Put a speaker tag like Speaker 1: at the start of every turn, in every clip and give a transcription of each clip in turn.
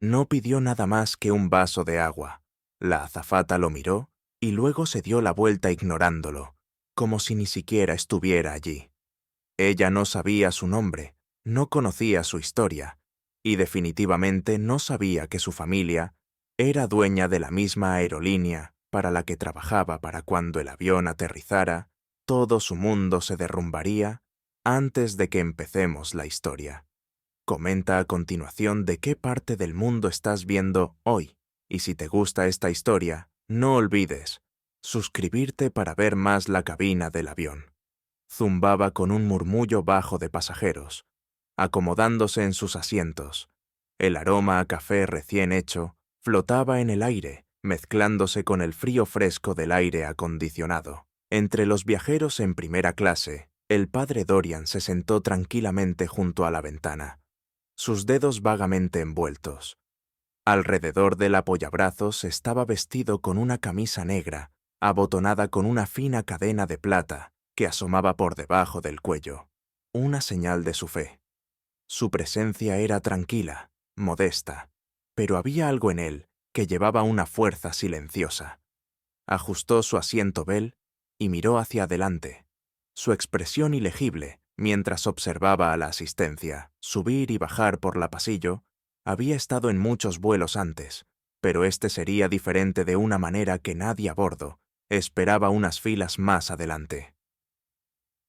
Speaker 1: No pidió nada más que un vaso de agua. La azafata lo miró y luego se dio la vuelta ignorándolo, como si ni siquiera estuviera allí. Ella no sabía su nombre, no conocía su historia, y definitivamente no sabía que su familia era dueña de la misma aerolínea para la que trabajaba para cuando el avión aterrizara, todo su mundo se derrumbaría antes de que empecemos la historia. Comenta a continuación de qué parte del mundo estás viendo hoy, y si te gusta esta historia, no olvides suscribirte para ver más la cabina del avión. Zumbaba con un murmullo bajo de pasajeros, acomodándose en sus asientos. El aroma a café recién hecho flotaba en el aire, mezclándose con el frío fresco del aire acondicionado. Entre los viajeros en primera clase, el padre Dorian se sentó tranquilamente junto a la ventana, sus dedos vagamente envueltos. Alrededor del apoyabrazos estaba vestido con una camisa negra, abotonada con una fina cadena de plata que asomaba por debajo del cuello, una señal de su fe. Su presencia era tranquila, modesta, pero había algo en él que llevaba una fuerza silenciosa. Ajustó su asiento Bell y miró hacia adelante, su expresión ilegible mientras observaba a la asistencia subir y bajar por la pasillo. Había estado en muchos vuelos antes, pero este sería diferente de una manera que nadie a bordo esperaba unas filas más adelante.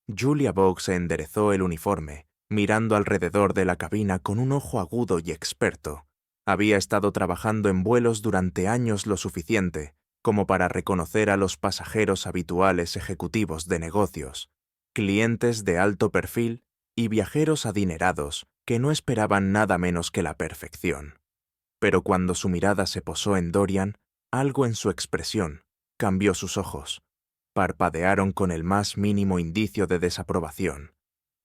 Speaker 1: Julia Vogue se enderezó el uniforme, mirando alrededor de la cabina con un ojo agudo y experto. Había estado trabajando en vuelos durante años lo suficiente como para reconocer a los pasajeros habituales ejecutivos de negocios, clientes de alto perfil y viajeros adinerados que no esperaban nada menos que la perfección. Pero cuando su mirada se posó en Dorian, algo en su expresión cambió sus ojos. Parpadearon con el más mínimo indicio de desaprobación.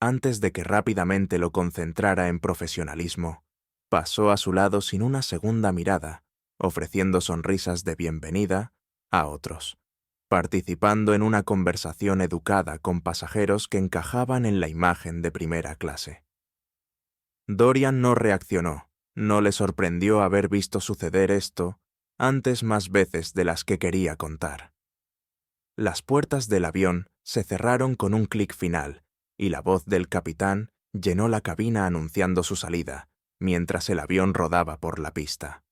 Speaker 1: Antes de que rápidamente lo concentrara en profesionalismo, pasó a su lado sin una segunda mirada, ofreciendo sonrisas de bienvenida a otros, participando en una conversación educada con pasajeros que encajaban en la imagen de primera clase. Dorian no reaccionó, no le sorprendió haber visto suceder esto antes más veces de las que quería contar. Las puertas del avión se cerraron con un clic final, y la voz del capitán llenó la cabina anunciando su salida, mientras el avión rodaba por la pista.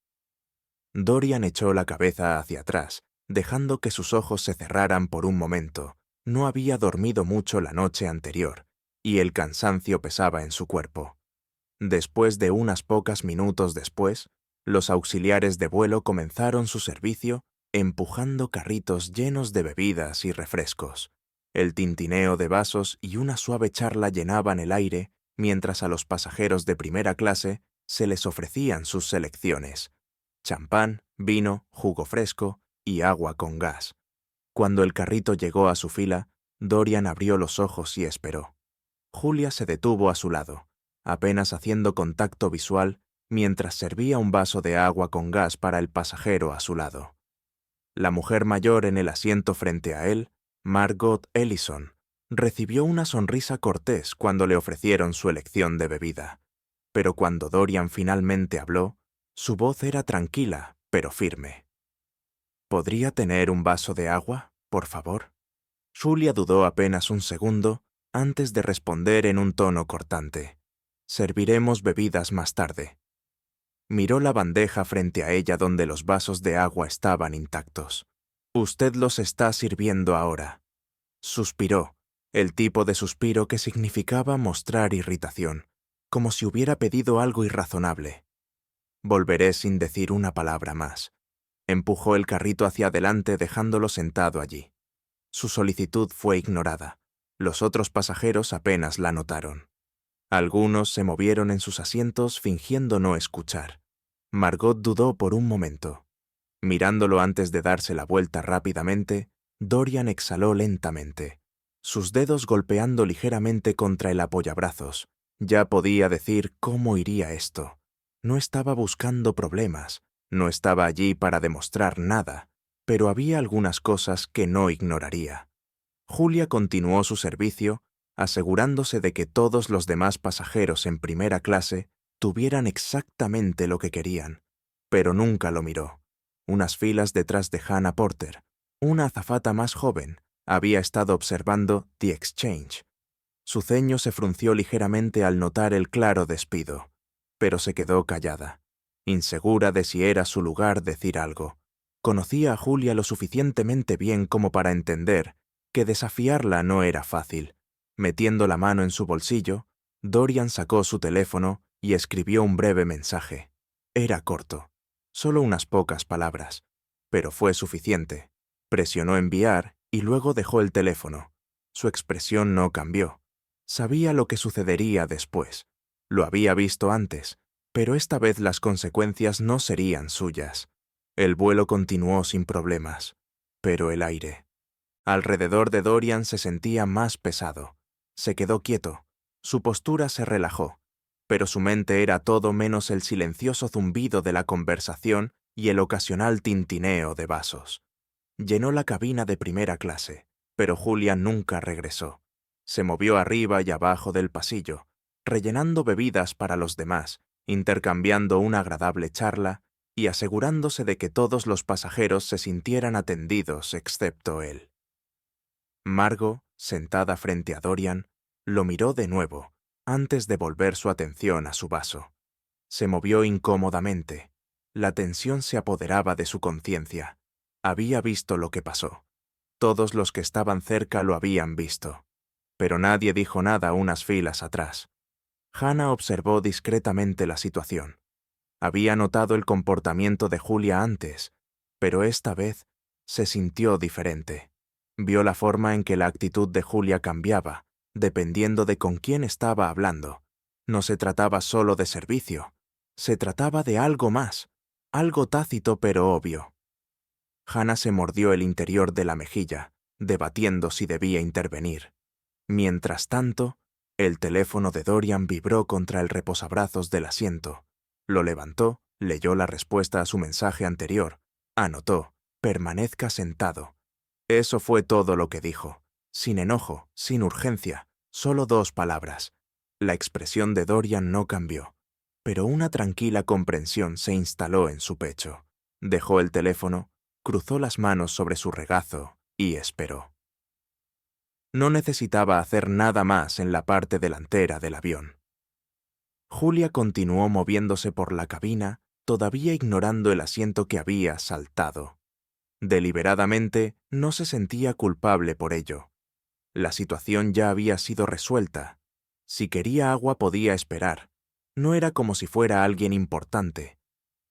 Speaker 1: Dorian echó la cabeza hacia atrás, dejando que sus ojos se cerraran por un momento. No había dormido mucho la noche anterior, y el cansancio pesaba en su cuerpo. Después de unas pocas minutos después, los auxiliares de vuelo comenzaron su servicio empujando carritos llenos de bebidas y refrescos. El tintineo de vasos y una suave charla llenaban el aire mientras a los pasajeros de primera clase se les ofrecían sus selecciones: champán, vino, jugo fresco y agua con gas. Cuando el carrito llegó a su fila, Dorian abrió los ojos y esperó. Julia se detuvo a su lado, apenas haciendo contacto visual mientras servía un vaso de agua con gas para el pasajero a su lado. La mujer mayor en el asiento frente a él, Margot Ellison, recibió una sonrisa cortés cuando le ofrecieron su elección de bebida. Pero cuando Dorian finalmente habló, su voz era tranquila, pero firme. ¿Podría tener un vaso de agua, por favor? Julia dudó apenas un segundo antes de responder en un tono cortante. Serviremos bebidas más tarde. Miró la bandeja frente a ella donde los vasos de agua estaban intactos. Usted los está sirviendo ahora. Suspiró, el tipo de suspiro que significaba mostrar irritación, como si hubiera pedido algo irrazonable. Volveré sin decir una palabra más. Empujó el carrito hacia adelante dejándolo sentado allí. Su solicitud fue ignorada. Los otros pasajeros apenas la notaron. Algunos se movieron en sus asientos fingiendo no escuchar. Margot dudó por un momento. Mirándolo antes de darse la vuelta rápidamente, Dorian exhaló lentamente, sus dedos golpeando ligeramente contra el apoyabrazos. Ya podía decir cómo iría esto. No estaba buscando problemas, no estaba allí para demostrar nada, pero había algunas cosas que no ignoraría. Julia continuó su servicio, asegurándose de que todos los demás pasajeros en primera clase tuvieran exactamente lo que querían, pero nunca lo miró. Unas filas detrás de Hannah Porter, una azafata más joven, había estado observando The Exchange. Su ceño se frunció ligeramente al notar el claro despido, pero se quedó callada, insegura de si era su lugar decir algo. Conocía a Julia lo suficientemente bien como para entender que desafiarla no era fácil. Metiendo la mano en su bolsillo, Dorian sacó su teléfono y escribió un breve mensaje. Era corto, solo unas pocas palabras, pero fue suficiente. Presionó enviar y luego dejó el teléfono. Su expresión no cambió. Sabía lo que sucedería después. Lo había visto antes, pero esta vez las consecuencias no serían suyas. El vuelo continuó sin problemas, pero el aire. Alrededor de Dorian se sentía más pesado. Se quedó quieto. Su postura se relajó, pero su mente era todo menos el silencioso zumbido de la conversación y el ocasional tintineo de vasos. Llenó la cabina de primera clase, pero Julia nunca regresó. Se movió arriba y abajo del pasillo, rellenando bebidas para los demás, intercambiando una agradable charla y asegurándose de que todos los pasajeros se sintieran atendidos excepto él. Margot, sentada frente a Dorian, lo miró de nuevo, antes de volver su atención a su vaso. Se movió incómodamente. La tensión se apoderaba de su conciencia. Había visto lo que pasó. Todos los que estaban cerca lo habían visto. Pero nadie dijo nada unas filas atrás. Hannah observó discretamente la situación. Había notado el comportamiento de Julia antes, pero esta vez se sintió diferente. Vio la forma en que la actitud de Julia cambiaba, dependiendo de con quién estaba hablando. No se trataba solo de servicio, se trataba de algo más, algo tácito pero obvio. Hannah se mordió el interior de la mejilla, debatiendo si debía intervenir. Mientras tanto, el teléfono de Dorian vibró contra el reposabrazos del asiento. Lo levantó, leyó la respuesta a su mensaje anterior, anotó, permanezca sentado. Eso fue todo lo que dijo, sin enojo, sin urgencia, solo 2 palabras. La expresión de Dorian no cambió, pero una tranquila comprensión se instaló en su pecho. Dejó el teléfono, cruzó las manos sobre su regazo y esperó. No necesitaba hacer nada más en la parte delantera del avión. Julia continuó moviéndose por la cabina, todavía ignorando el asiento que había saltado. Deliberadamente, no se sentía culpable por ello. La situación ya había sido resuelta. Si quería agua podía esperar. No era como si fuera alguien importante.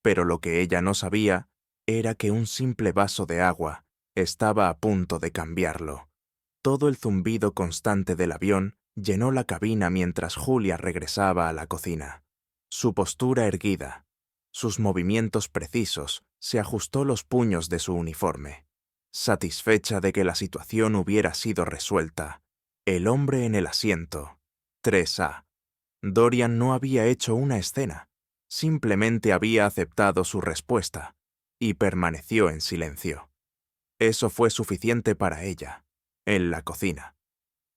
Speaker 1: Pero lo que ella no sabía era que un simple vaso de agua estaba a punto de cambiarlo. Todo el zumbido constante del avión llenó la cabina mientras Julia regresaba a la cocina. Su postura erguida, sus movimientos precisos, se ajustó los puños de su uniforme. Satisfecha de que la situación hubiera sido resuelta, el hombre en el asiento, 3A. Dorian no había hecho una escena, simplemente había aceptado su respuesta y permaneció en silencio. Eso fue suficiente para ella. En la cocina.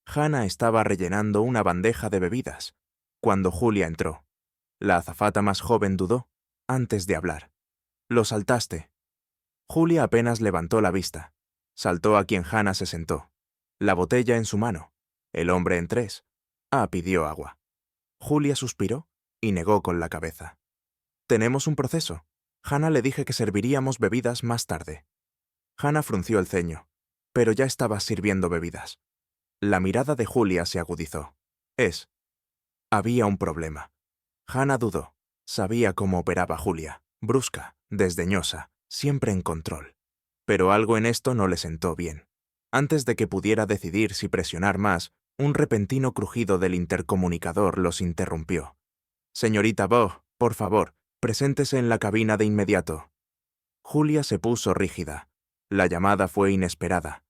Speaker 1: Hannah estaba rellenando una bandeja de bebidas, cuando Julia entró. La azafata más joven dudó, antes de hablar. «Lo saltaste». Julia apenas levantó la vista. Saltó a quien Hannah se sentó. La botella en su mano. El hombre en 3. Pidió agua. Julia suspiró y negó con la cabeza. «Tenemos un proceso. Hannah le dije que serviríamos bebidas más tarde». Hannah frunció el ceño, pero ya estaba sirviendo bebidas. La mirada de Julia se agudizó. Había un problema. Hannah dudó. Sabía cómo operaba Julia, brusca, desdeñosa, siempre en control. Pero algo en esto no le sentó bien. Antes de que pudiera decidir si presionar más, un repentino crujido del intercomunicador los interrumpió. «Señorita Bow, por favor, preséntese en la cabina de inmediato». Julia se puso rígida. La llamada fue inesperada.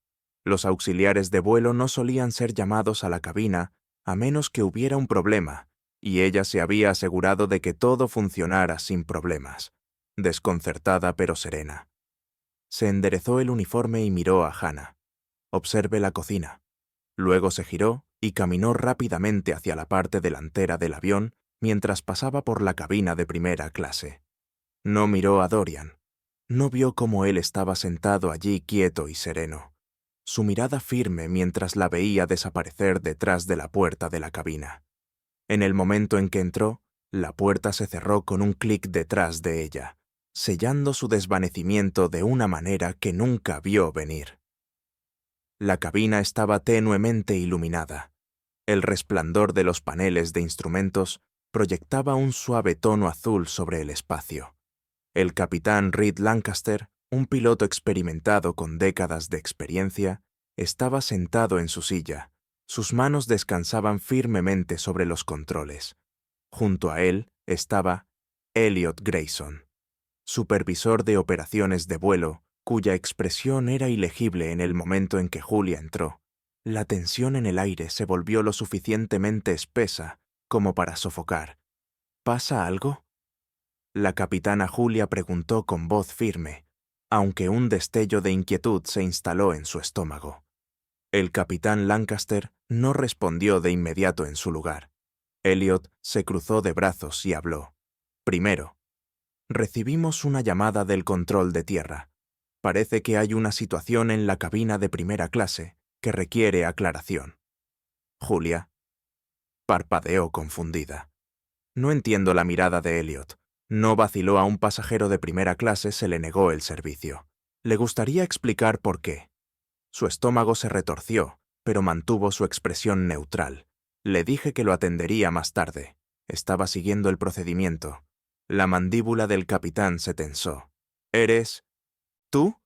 Speaker 1: Los auxiliares de vuelo no solían ser llamados a la cabina a menos que hubiera un problema, y ella se había asegurado de que todo funcionara sin problemas, desconcertada pero serena. Se enderezó el uniforme y miró a Hannah. «Observe la cocina». Luego se giró y caminó rápidamente hacia la parte delantera del avión mientras pasaba por la cabina de primera clase. No miró a Dorian. No vio cómo él estaba sentado allí quieto y sereno, su mirada firme mientras la veía desaparecer detrás de la puerta de la cabina. En el momento en que entró, la puerta se cerró con un clic detrás de ella, sellando su desvanecimiento de una manera que nunca vio venir. La cabina estaba tenuemente iluminada. El resplandor de los paneles de instrumentos proyectaba un suave tono azul sobre el espacio. El capitán Reed Lancaster, un piloto experimentado con décadas de experiencia, estaba sentado en su silla. Sus manos descansaban firmemente sobre los controles. Junto a él estaba Elliot Grayson, supervisor de operaciones de vuelo, cuya expresión era ilegible en el momento en que Julia entró. La tensión en el aire se volvió lo suficientemente espesa como para sofocar. ¿Pasa algo?, la capitana Julia preguntó con voz firme, aunque un destello de inquietud se instaló en su estómago. El capitán Lancaster no respondió de inmediato en su lugar. Elliot se cruzó de brazos y habló. Primero, recibimos una llamada del control de tierra. Parece que hay una situación en la cabina de primera clase que requiere aclaración. Julia parpadeó confundida. No entiendo la mirada de Elliot. No vaciló. A un pasajero de primera clase se le negó el servicio. Le gustaría explicar por qué. Su estómago se retorció, pero mantuvo su expresión neutral. Le dije que lo atendería más tarde. Estaba siguiendo el procedimiento. La mandíbula del capitán se tensó. ¿Eres tú?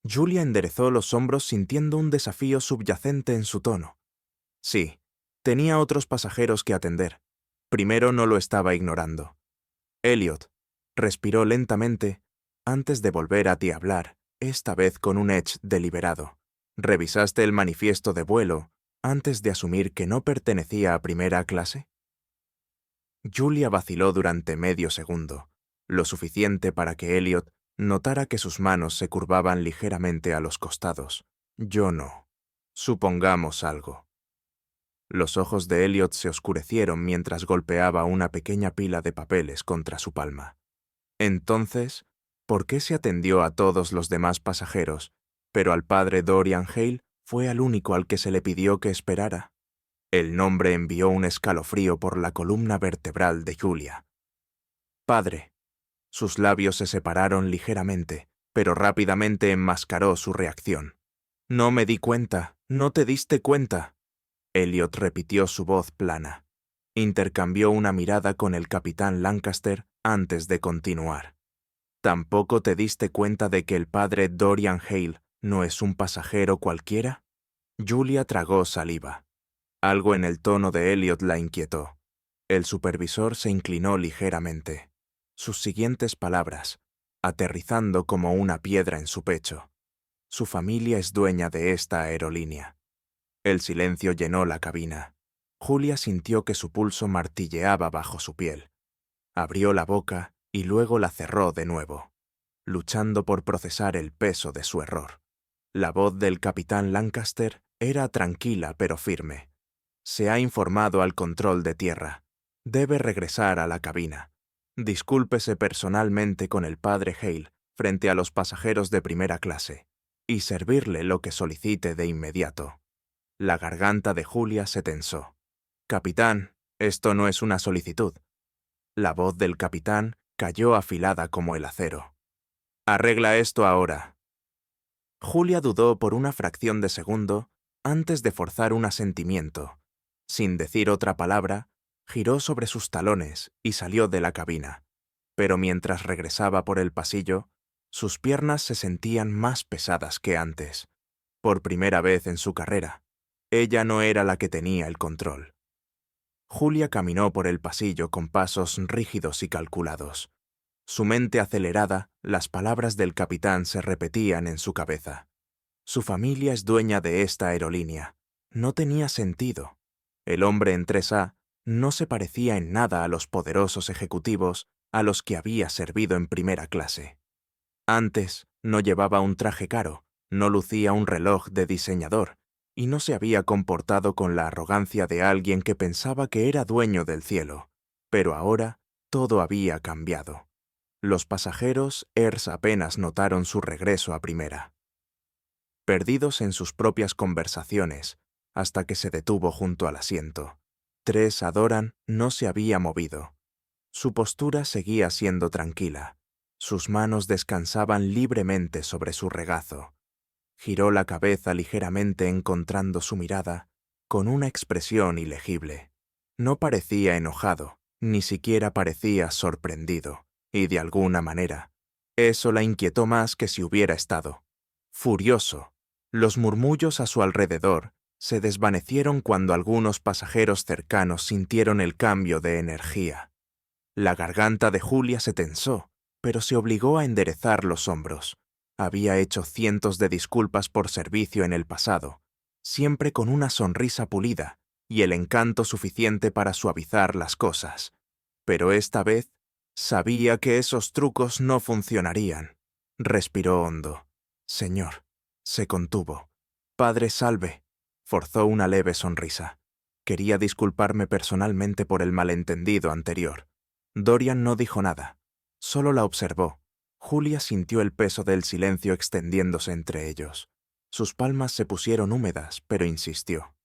Speaker 1: Julia enderezó los hombros sintiendo un desafío subyacente en su tono. Sí, tenía otros pasajeros que atender. Primero no lo estaba ignorando. Elliot respiró lentamente antes de volver a ti hablar, esta vez con un edge deliberado. ¿Revisaste el manifiesto de vuelo antes de asumir que no pertenecía a primera clase? Julia vaciló durante medio segundo, lo suficiente para que Elliot notara que sus manos se curvaban ligeramente a los costados. Yo no. Supongamos algo. Los ojos de Elliot se oscurecieron mientras golpeaba una pequeña pila de papeles contra su palma. Entonces, ¿por qué se atendió a todos los demás pasajeros, pero al padre Dorian Hale fue al único al que se le pidió que esperara? El nombre envió un escalofrío por la columna vertebral de Julia. Padre. Sus labios se separaron ligeramente, pero rápidamente enmascaró su reacción. No me di cuenta, no te diste cuenta. Elliot repitió su voz plana. Intercambió una mirada con el capitán Lancaster antes de continuar. ¿Tampoco te diste cuenta de que el padre Dorian Hale no es un pasajero cualquiera? Julia tragó saliva. Algo en el tono de Elliot la inquietó. El supervisor se inclinó ligeramente. Sus siguientes palabras, aterrizando como una piedra en su pecho. Su familia es dueña de esta aerolínea. El silencio llenó la cabina. Julia sintió que su pulso martilleaba bajo su piel. Abrió la boca y luego la cerró de nuevo, luchando por procesar el peso de su error. La voz del capitán Lancaster era tranquila pero firme. Se ha informado al control de tierra. Debe regresar a la cabina. Discúlpese personalmente con el padre Hale frente a los pasajeros de primera clase y servirle lo que solicite de inmediato. La garganta de Julia se tensó. Capitán, esto no es una solicitud. La voz del capitán cayó afilada como el acero. Arregla esto ahora. Julia dudó por una fracción de segundo antes de forzar un asentimiento. Sin decir otra palabra, giró sobre sus talones y salió de la cabina. Pero mientras regresaba por el pasillo, sus piernas se sentían más pesadas que antes. Por primera vez en su carrera, ella no era la que tenía el control. Julia caminó por el pasillo con pasos rígidos y calculados. Su mente acelerada, las palabras del capitán se repetían en su cabeza. Su familia es dueña de esta aerolínea. No tenía sentido. El hombre en 3A no se parecía en nada a los poderosos ejecutivos a los que había servido en primera clase. Antes, no llevaba un traje caro, no lucía un reloj de diseñador, y no se había comportado con la arrogancia de alguien que pensaba que era dueño del cielo. Pero ahora todo había cambiado. Los pasajeros apenas notaron su regreso a primera, perdidos en sus propias conversaciones, hasta que se detuvo junto al asiento. Doran no se había movido. Su postura seguía siendo tranquila. Sus manos descansaban libremente sobre su regazo. Giró la cabeza ligeramente encontrando su mirada con una expresión ilegible. No parecía enojado, ni siquiera parecía sorprendido, y de alguna manera, eso la inquietó más que si hubiera estado furioso. Los murmullos a su alrededor se desvanecieron cuando algunos pasajeros cercanos sintieron el cambio de energía. La garganta de Julia se tensó, pero se obligó a enderezar los hombros. Había hecho cientos de disculpas por servicio en el pasado, siempre con una sonrisa pulida y el encanto suficiente para suavizar las cosas. Pero esta vez sabía que esos trucos no funcionarían. Respiró hondo. Señor, se contuvo. Padre, salve. Forzó una leve sonrisa. Quería disculparme personalmente por el malentendido anterior. Dorian no dijo nada, solo la observó. Julia sintió el peso del silencio extendiéndose entre ellos. Sus palmas se pusieron húmedas, pero insistió.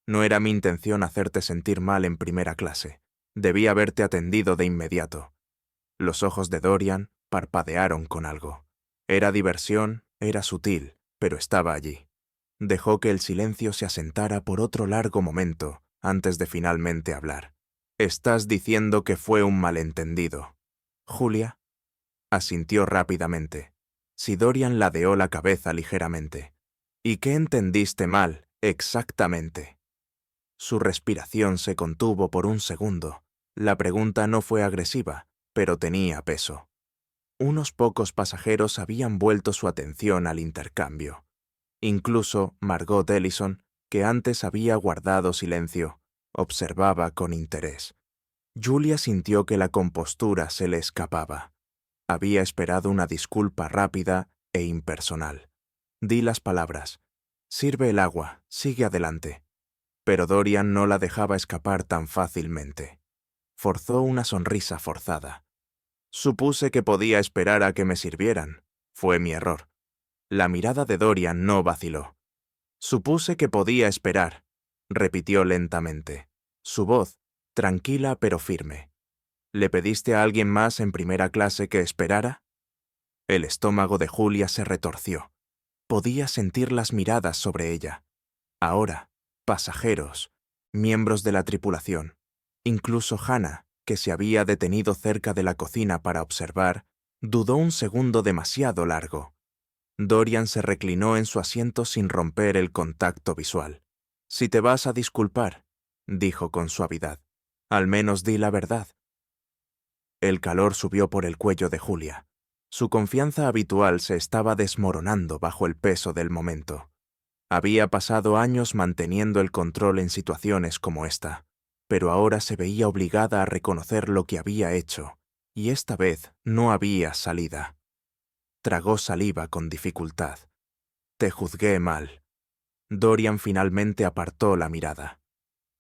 Speaker 1: No era mi intención hacerte sentir mal en primera clase. Debí haberte atendido de inmediato. Los ojos de Dorian parpadearon con algo. Era diversión, era sutil, pero estaba allí. Dejó que el silencio se asentara por otro largo momento antes de finalmente hablar. Estás diciendo que fue un malentendido. Julia asintió rápidamente. Si Dorian ladeó la cabeza ligeramente. ¿Y qué entendiste mal, exactamente? Su respiración se contuvo por un segundo. La pregunta no fue agresiva, pero tenía peso. Unos pocos pasajeros habían vuelto su atención al intercambio. Incluso Margot Ellison, que antes había guardado silencio, observaba con interés. Julia sintió que la compostura se le escapaba. Había esperado una disculpa rápida e impersonal. Di las palabras. Sirve el agua, sigue adelante. Pero Dorian no la dejaba escapar tan fácilmente. Forzó una sonrisa forzada. Supuse que podía esperar a que me sirvieran. Fue mi error. La mirada de Dorian no vaciló. Supuse que podía esperar, repitió lentamente. Su voz, tranquila pero firme. ¿Le pediste a alguien más en primera clase que esperara? El estómago de Julia se retorció. Podía sentir las miradas sobre ella. Ahora, pasajeros, miembros de la tripulación, incluso Hannah, que se había detenido cerca de la cocina para observar, dudó un segundo demasiado largo. Dorian se reclinó en su asiento sin romper el contacto visual. Si te vas a disculpar, dijo con suavidad, al menos di la verdad. El calor subió por el cuello de Julia. Su confianza habitual se estaba desmoronando bajo el peso del momento. Había pasado años manteniendo el control en situaciones como esta, pero ahora se veía obligada a reconocer lo que había hecho, y esta vez no había salida. Tragó saliva con dificultad. Te juzgué mal. Dorian finalmente apartó la mirada.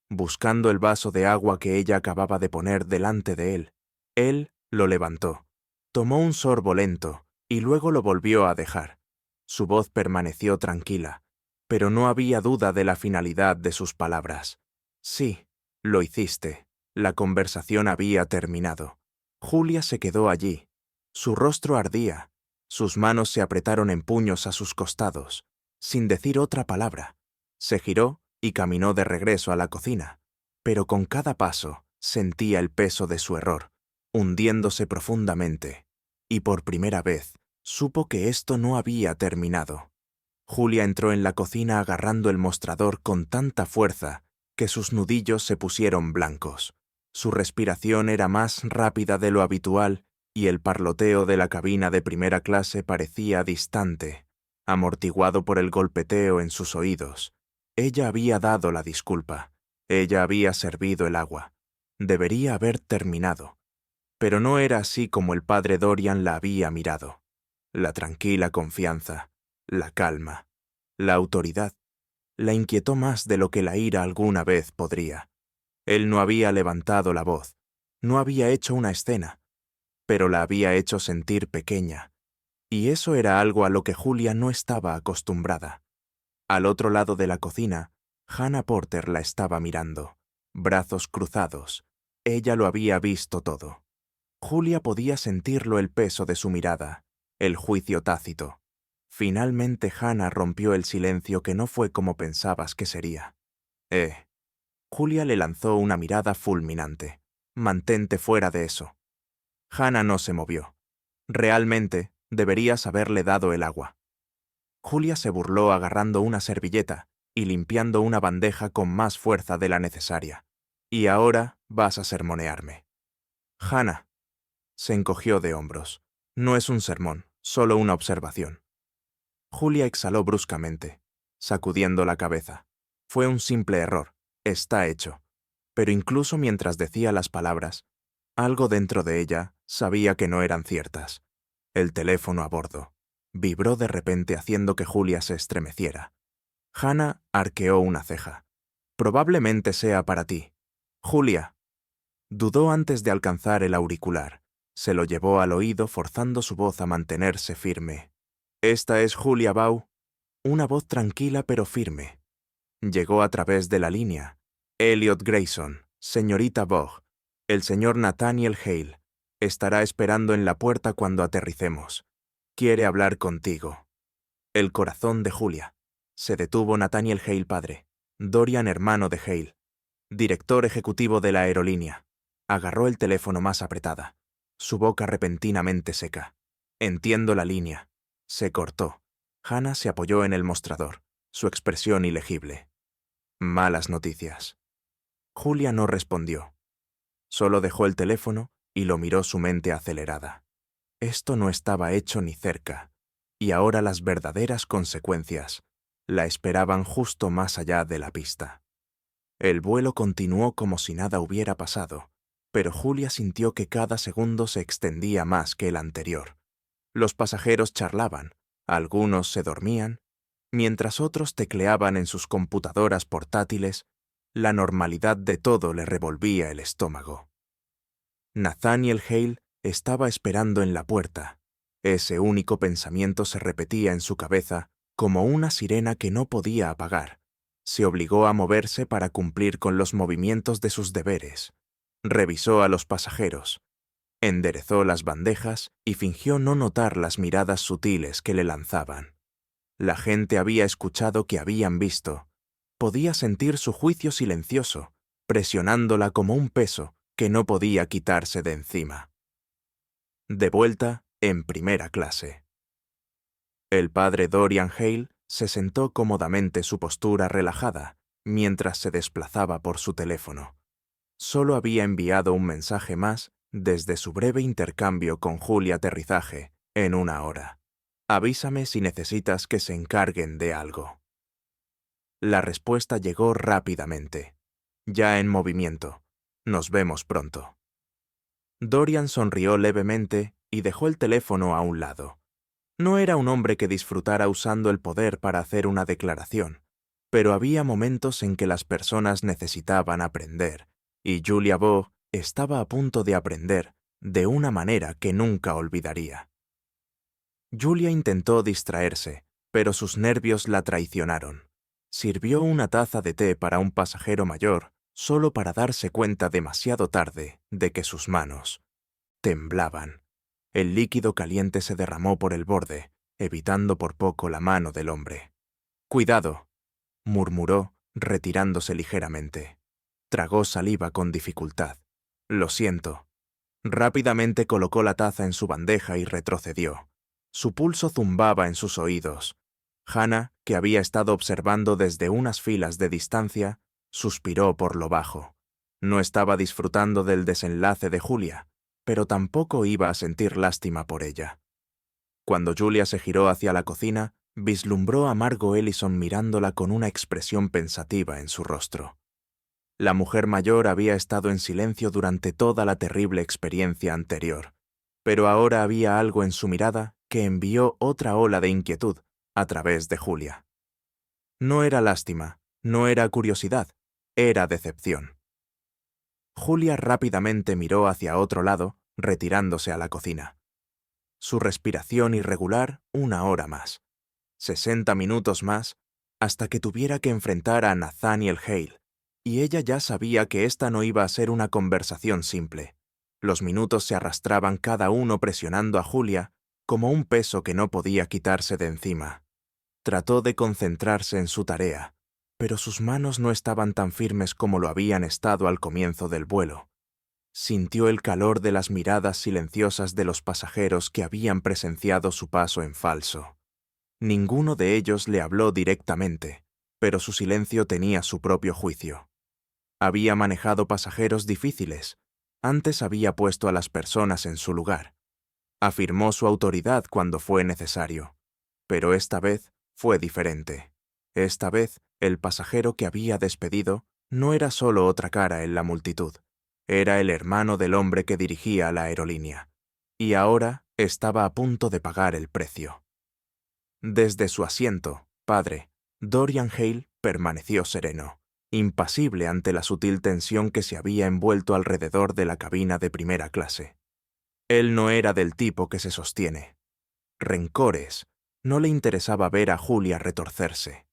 Speaker 1: Buscando el vaso de agua que ella acababa de poner delante de él lo levantó. Tomó un sorbo lento y luego lo volvió a dejar. Su voz permaneció tranquila, pero no había duda de la finalidad de sus palabras. Sí, lo hiciste. La conversación había terminado. Julia se quedó allí. Su rostro ardía. Sus manos se apretaron en puños a sus costados, sin decir otra palabra. Se giró y caminó de regreso a la cocina, pero con cada paso sentía el peso de su error, hundiéndose profundamente, y por primera vez supo que esto no había terminado. Julia entró en la cocina agarrando el mostrador con tanta fuerza que sus nudillos se pusieron blancos. Su respiración era más rápida de lo habitual y el parloteo de la cabina de primera clase parecía distante, amortiguado por el golpeteo en sus oídos. Ella había dado la disculpa. Ella había servido el agua. Debería haber terminado. Pero no era así como el padre Dorian la había mirado. La tranquila confianza, la calma, la autoridad, la inquietó más de lo que la ira alguna vez podría. Él no había levantado la voz, no había hecho una escena. pero la había hecho sentir pequeña, y eso era algo a lo que Julia no estaba acostumbrada. Al otro lado de la cocina, Hannah Porter la estaba mirando, brazos cruzados. Ella lo había visto todo. Julia podía sentirlo, el peso de su mirada, el juicio tácito. Finalmente Hannah rompió el silencio, que no fue como pensabas que sería. Julia le lanzó una mirada fulminante. Mantente fuera de eso. Hannah no se movió. Realmente, deberías haberle dado el agua. Julia se burló agarrando una servilleta y limpiando una bandeja con más fuerza de la necesaria. Y ahora vas a sermonearme. Hannah se encogió de hombros. No es un sermón, solo una observación. Julia exhaló bruscamente, sacudiendo la cabeza. Fue un simple error. Está hecho. Pero incluso mientras decía las palabras, algo dentro de ella sabía que no eran ciertas. El teléfono a bordo vibró de repente, haciendo que Julia se estremeciera. Hannah arqueó una ceja. Probablemente sea para ti. Julia. Dudó antes de alcanzar el auricular. Se lo llevó al oído, forzando su voz a mantenerse firme. Esta es Julia Bau. Una voz tranquila pero firme. Llegó a través de la línea. Elliot Grayson, señorita Bogg, el señor Nathaniel Hale, estará esperando en la puerta cuando aterricemos. Quiere hablar contigo. El corazón de Julia. Se detuvo. Nathaniel Hale padre. Dorian hermano de Hale. Director ejecutivo de la aerolínea. Agarró el teléfono más apretada. Su boca repentinamente seca. Entiendo la línea. Se cortó. Hannah se apoyó en el mostrador, su expresión ilegible. Malas noticias. Julia no respondió. Solo dejó el teléfono y lo miró, su mente acelerada. Esto no estaba hecho ni cerca, y ahora las verdaderas consecuencias la esperaban justo más allá de la pista. El vuelo continuó como si nada hubiera pasado, pero Julia sintió que cada segundo se extendía más que el anterior. Los pasajeros charlaban, algunos se dormían, mientras otros tecleaban en sus computadoras portátiles. La normalidad de todo le revolvía el estómago. Nathaniel Hale estaba esperando en la puerta. Ese único pensamiento se repetía en su cabeza como una sirena que no podía apagar. Se obligó a moverse para cumplir con los movimientos de sus deberes. Revisó a los pasajeros. Enderezó las bandejas y fingió no notar las miradas sutiles que le lanzaban. La gente había escuchado, que habían visto. Podía sentir su juicio silencioso, presionándola como un peso que no podía quitarse de encima. De vuelta, en primera clase. El padre Dorian Hale se sentó cómodamente, su postura relajada, mientras se desplazaba por su teléfono. Solo había enviado un mensaje más desde su breve intercambio con Julia. Aterrizaje en 1 hora. Avísame si necesitas que se encarguen de algo. La respuesta llegó rápidamente. Ya en movimiento. Nos vemos pronto. Dorian sonrió levemente y dejó el teléfono a un lado. No era un hombre que disfrutara usando el poder para hacer una declaración, pero había momentos en que las personas necesitaban aprender, y Julia Bogg estaba a punto de aprender de una manera que nunca olvidaría. Julia intentó distraerse, pero sus nervios la traicionaron. Sirvió una taza de té para un pasajero mayor, solo para darse cuenta demasiado tarde de que sus manos temblaban. El líquido caliente se derramó por el borde, evitando por poco la mano del hombre. «Cuidado», murmuró, retirándose ligeramente. Tragó saliva con dificultad. «Lo siento». Rápidamente colocó la taza en su bandeja y retrocedió. Su pulso zumbaba en sus oídos. Hannah, que había estado observando desde unas filas de distancia, suspiró por lo bajo. No estaba disfrutando del desenlace de Julia, pero tampoco iba a sentir lástima por ella. Cuando Julia se giró hacia la cocina, vislumbró a Margot Ellison mirándola con una expresión pensativa en su rostro. La mujer mayor había estado en silencio durante toda la terrible experiencia anterior, pero ahora había algo en su mirada que envió otra ola de inquietud a través de Julia. No era lástima, no era curiosidad, era decepción. Julia rápidamente miró hacia otro lado retirándose a la cocina. Su respiración irregular 1 hora más. 60 minutos más, hasta que tuviera que enfrentar a Nathaniel Hale, y ella ya sabía que esta no iba a ser una conversación simple. Los minutos se arrastraban cada uno presionando a Julia como un peso que no podía quitarse de encima. Trató de concentrarse en su tarea, pero sus manos no estaban tan firmes como lo habían estado al comienzo del vuelo. Sintió el calor de las miradas silenciosas de los pasajeros que habían presenciado su paso en falso. Ninguno de ellos le habló directamente, pero su silencio tenía su propio juicio. Había manejado pasajeros difíciles, antes había puesto a las personas en su lugar. Afirmó su autoridad cuando fue necesario, pero esta vez fue diferente. Esta vez, el pasajero que había despedido no era solo otra cara en la multitud, era el hermano del hombre que dirigía la aerolínea, y ahora estaba a punto de pagar el precio. Desde su asiento, padre, Dorian Hale permaneció sereno, impasible ante la sutil tensión que se había envuelto alrededor de la cabina de primera clase. Él no era del tipo que se sostiene. Rencores, no le interesaba ver a Julia retorcerse.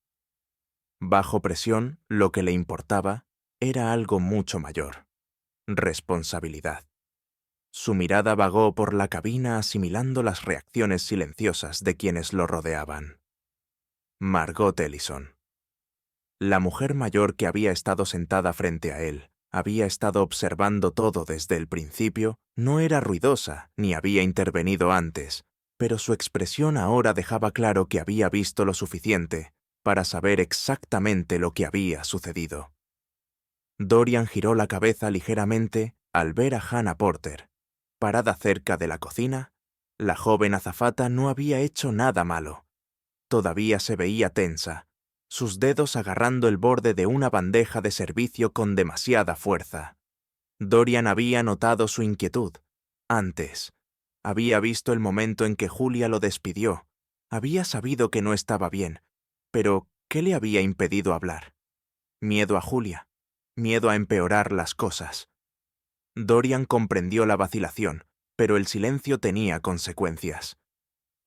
Speaker 1: Bajo presión, lo que le importaba era algo mucho mayor: responsabilidad. Su mirada vagó por la cabina asimilando las reacciones silenciosas de quienes lo rodeaban. Margot Ellison. La mujer mayor que había estado sentada frente a él, había estado observando todo desde el principio, no era ruidosa ni había intervenido antes, pero su expresión ahora dejaba claro que había visto lo suficiente para saber exactamente lo que había sucedido. Dorian giró la cabeza ligeramente al ver a Hannah Porter. Parada cerca de la cocina, la joven azafata no había hecho nada malo. Todavía se veía tensa, sus dedos agarrando el borde de una bandeja de servicio con demasiada fuerza. Dorian había notado su inquietud. Antes, había visto el momento en que Julia lo despidió. Había sabido que no estaba bien, pero ¿qué le había impedido hablar? Miedo a Julia, miedo a empeorar las cosas. Dorian comprendió la vacilación, pero el silencio tenía consecuencias.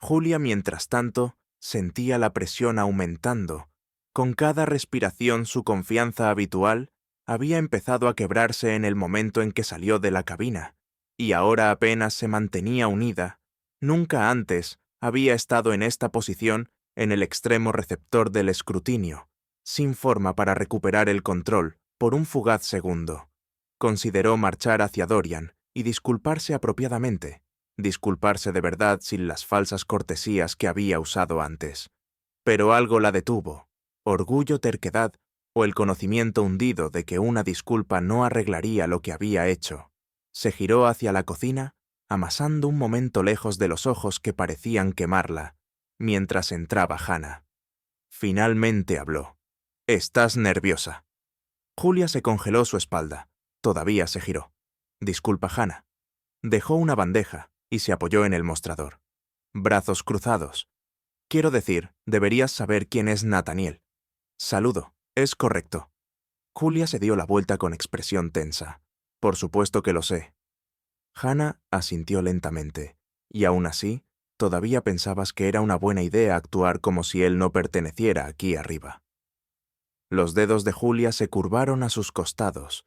Speaker 1: Julia, mientras tanto, sentía la presión aumentando. Con cada respiración su confianza habitual había empezado a quebrarse en el momento en que salió de la cabina, y ahora apenas se mantenía unida. Nunca antes había estado en esta posición en el extremo receptor del escrutinio, sin forma para recuperar el control por un fugaz segundo. Consideró marchar hacia Dorian y disculparse apropiadamente, disculparse de verdad sin las falsas cortesías que había usado antes. Pero algo la detuvo: orgullo, terquedad o el conocimiento hundido de que una disculpa no arreglaría lo que había hecho. Se giró hacia la cocina, amasando un momento lejos de los ojos que parecían quemarla, mientras entraba Hannah. Finalmente habló. «Estás nerviosa». Julia se congeló su espalda. Todavía se giró. «Disculpa, Hannah». Dejó una bandeja y se apoyó en el mostrador. Brazos cruzados. «Quiero decir, deberías saber quién es Nathaniel». «Saludo, es correcto». Julia se dio la vuelta con expresión tensa. «Por supuesto que lo sé». Hannah asintió lentamente, y aún así, todavía pensabas que era una buena idea actuar como si él no perteneciera aquí arriba. Los dedos de Julia se curvaron a sus costados.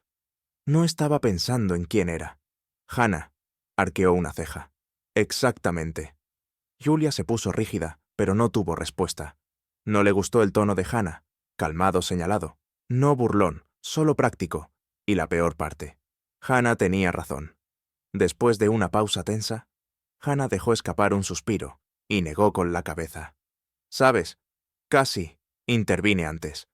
Speaker 1: No estaba pensando en quién era. «Hannah», arqueó una ceja. «Exactamente». Julia se puso rígida, pero no tuvo respuesta. No le gustó el tono de Hannah, calmado, señalado. No burlón, solo práctico. Y la peor parte: Hannah tenía razón. Después de una pausa tensa, Hannah dejó escapar un suspiro y negó con la cabeza. «Sabes, casi intervine antes.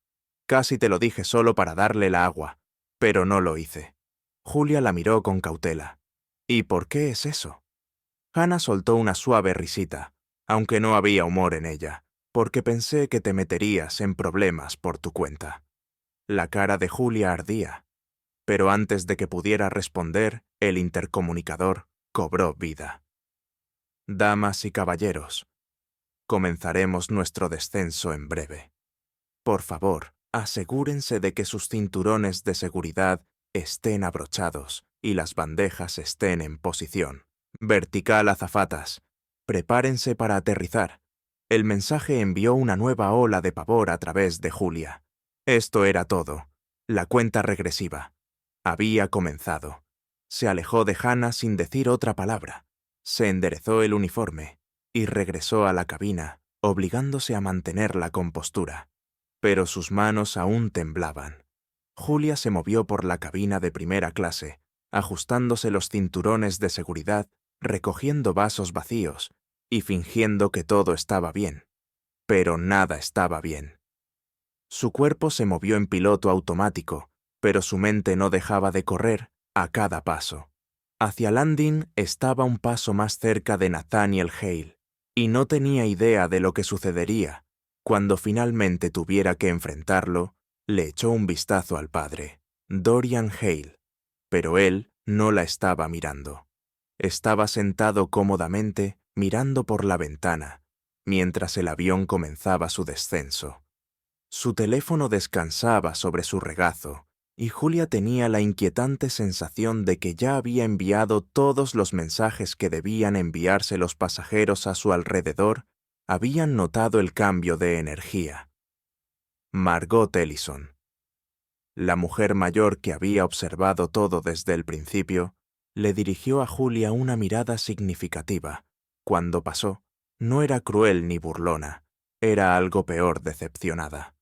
Speaker 1: Casi te lo dije solo para darle la agua, pero no lo hice». Julia la miró con cautela. «¿Y por qué es eso?» Hannah soltó una suave risita, aunque no había humor en ella, porque pensé que te meterías en problemas por tu cuenta. La cara de Julia ardía, pero antes de que pudiera responder, el intercomunicador cobró vida. «Damas y caballeros, comenzaremos nuestro descenso en breve. Por favor, asegúrense de que sus cinturones de seguridad estén abrochados y las bandejas estén en posición. Vertical, azafatas. Prepárense para aterrizar. El mensaje envió una nueva ola de pavor a través de Julia. Esto era todo. La cuenta regresiva. Había comenzado. Se alejó de Hannah sin decir otra palabra. Se enderezó el uniforme y regresó a la cabina, obligándose a mantener la compostura. Pero sus manos aún temblaban. Julia se movió por la cabina de primera clase, ajustándose los cinturones de seguridad, recogiendo vasos vacíos y fingiendo que todo estaba bien. Pero nada estaba bien. Su cuerpo se movió en piloto automático, pero su mente no dejaba de correr a cada paso. Hacia Landing estaba un paso más cerca de Nathaniel Hale, y no tenía idea de lo que sucedería. Cuando finalmente tuviera que enfrentarlo, le echó un vistazo al padre, Dorian Hale, pero él no la estaba mirando. Estaba sentado cómodamente, mirando por la ventana, mientras el avión comenzaba su descenso. Su teléfono descansaba sobre su regazo, y Julia tenía la inquietante sensación de que ya había enviado todos los mensajes que debían enviarse los pasajeros a su alrededor. Habían notado el cambio de energía. Margot Ellison, la mujer mayor que había observado todo desde el principio, le dirigió a Julia una mirada significativa. Cuando pasó, no era cruel ni burlona, era algo peor, decepcionada.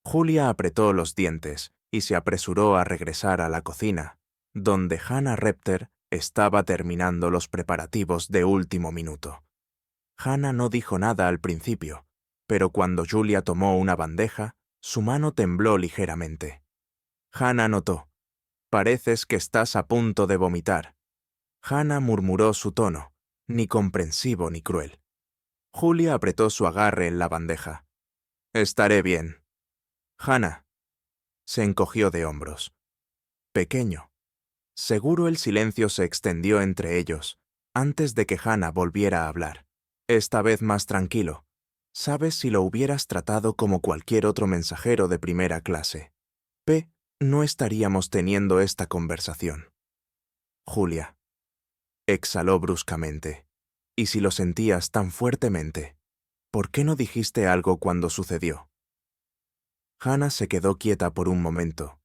Speaker 1: Julia apretó los dientes y se apresuró a regresar a la cocina, donde Hannah Repter estaba terminando los preparativos de último minuto. Hannah no dijo nada al principio, pero cuando Julia tomó una bandeja, su mano tembló ligeramente. Hannah notó: «Pareces que estás a punto de vomitar». Hannah murmuró su tono, ni comprensivo ni cruel. Julia apretó su agarre en la bandeja. «Estaré bien». Hannah se encogió de hombros. Pequeño. Seguro el silencio se extendió entre ellos, antes de que Hannah volviera a hablar. Esta vez más tranquilo. Sabes, si lo hubieras tratado como cualquier otro mensajero de primera clase, no estaríamos teniendo esta conversación. Julia. Exhaló bruscamente. Y si lo sentías tan fuertemente, ¿por qué no dijiste algo cuando sucedió? Hannah se quedó quieta por un momento.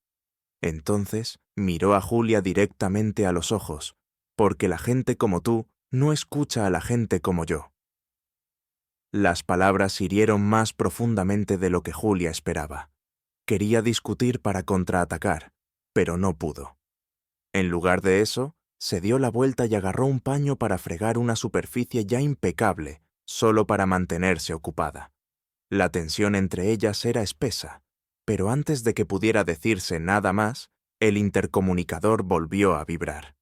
Speaker 1: Entonces miró a Julia directamente a los ojos, porque la gente como tú no escucha a la gente como yo. Las palabras hirieron más profundamente de lo que Julia esperaba. Quería discutir para contraatacar, pero no pudo. En lugar de eso, se dio la vuelta y agarró un paño para fregar una superficie ya impecable, solo para mantenerse ocupada. La tensión entre ellas era espesa, pero antes de que pudiera decirse nada más, el intercomunicador volvió a vibrar.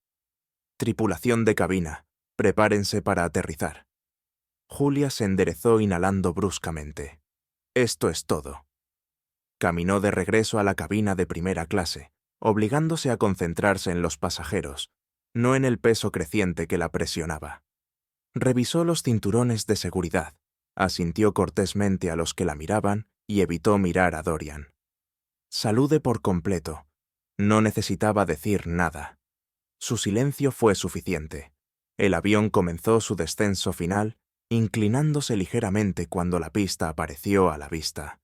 Speaker 1: «Tripulación de cabina, prepárense para aterrizar». Julia se enderezó inhalando bruscamente. «Esto es todo». Caminó de regreso a la cabina de primera clase, obligándose a concentrarse en los pasajeros, no en el peso creciente que la presionaba. Revisó los cinturones de seguridad, asintió cortésmente a los que la miraban y evitó mirar a Dorian. Salude por completo. No necesitaba decir nada. Su silencio fue suficiente. El avión comenzó su descenso final, inclinándose ligeramente cuando la pista apareció a la vista.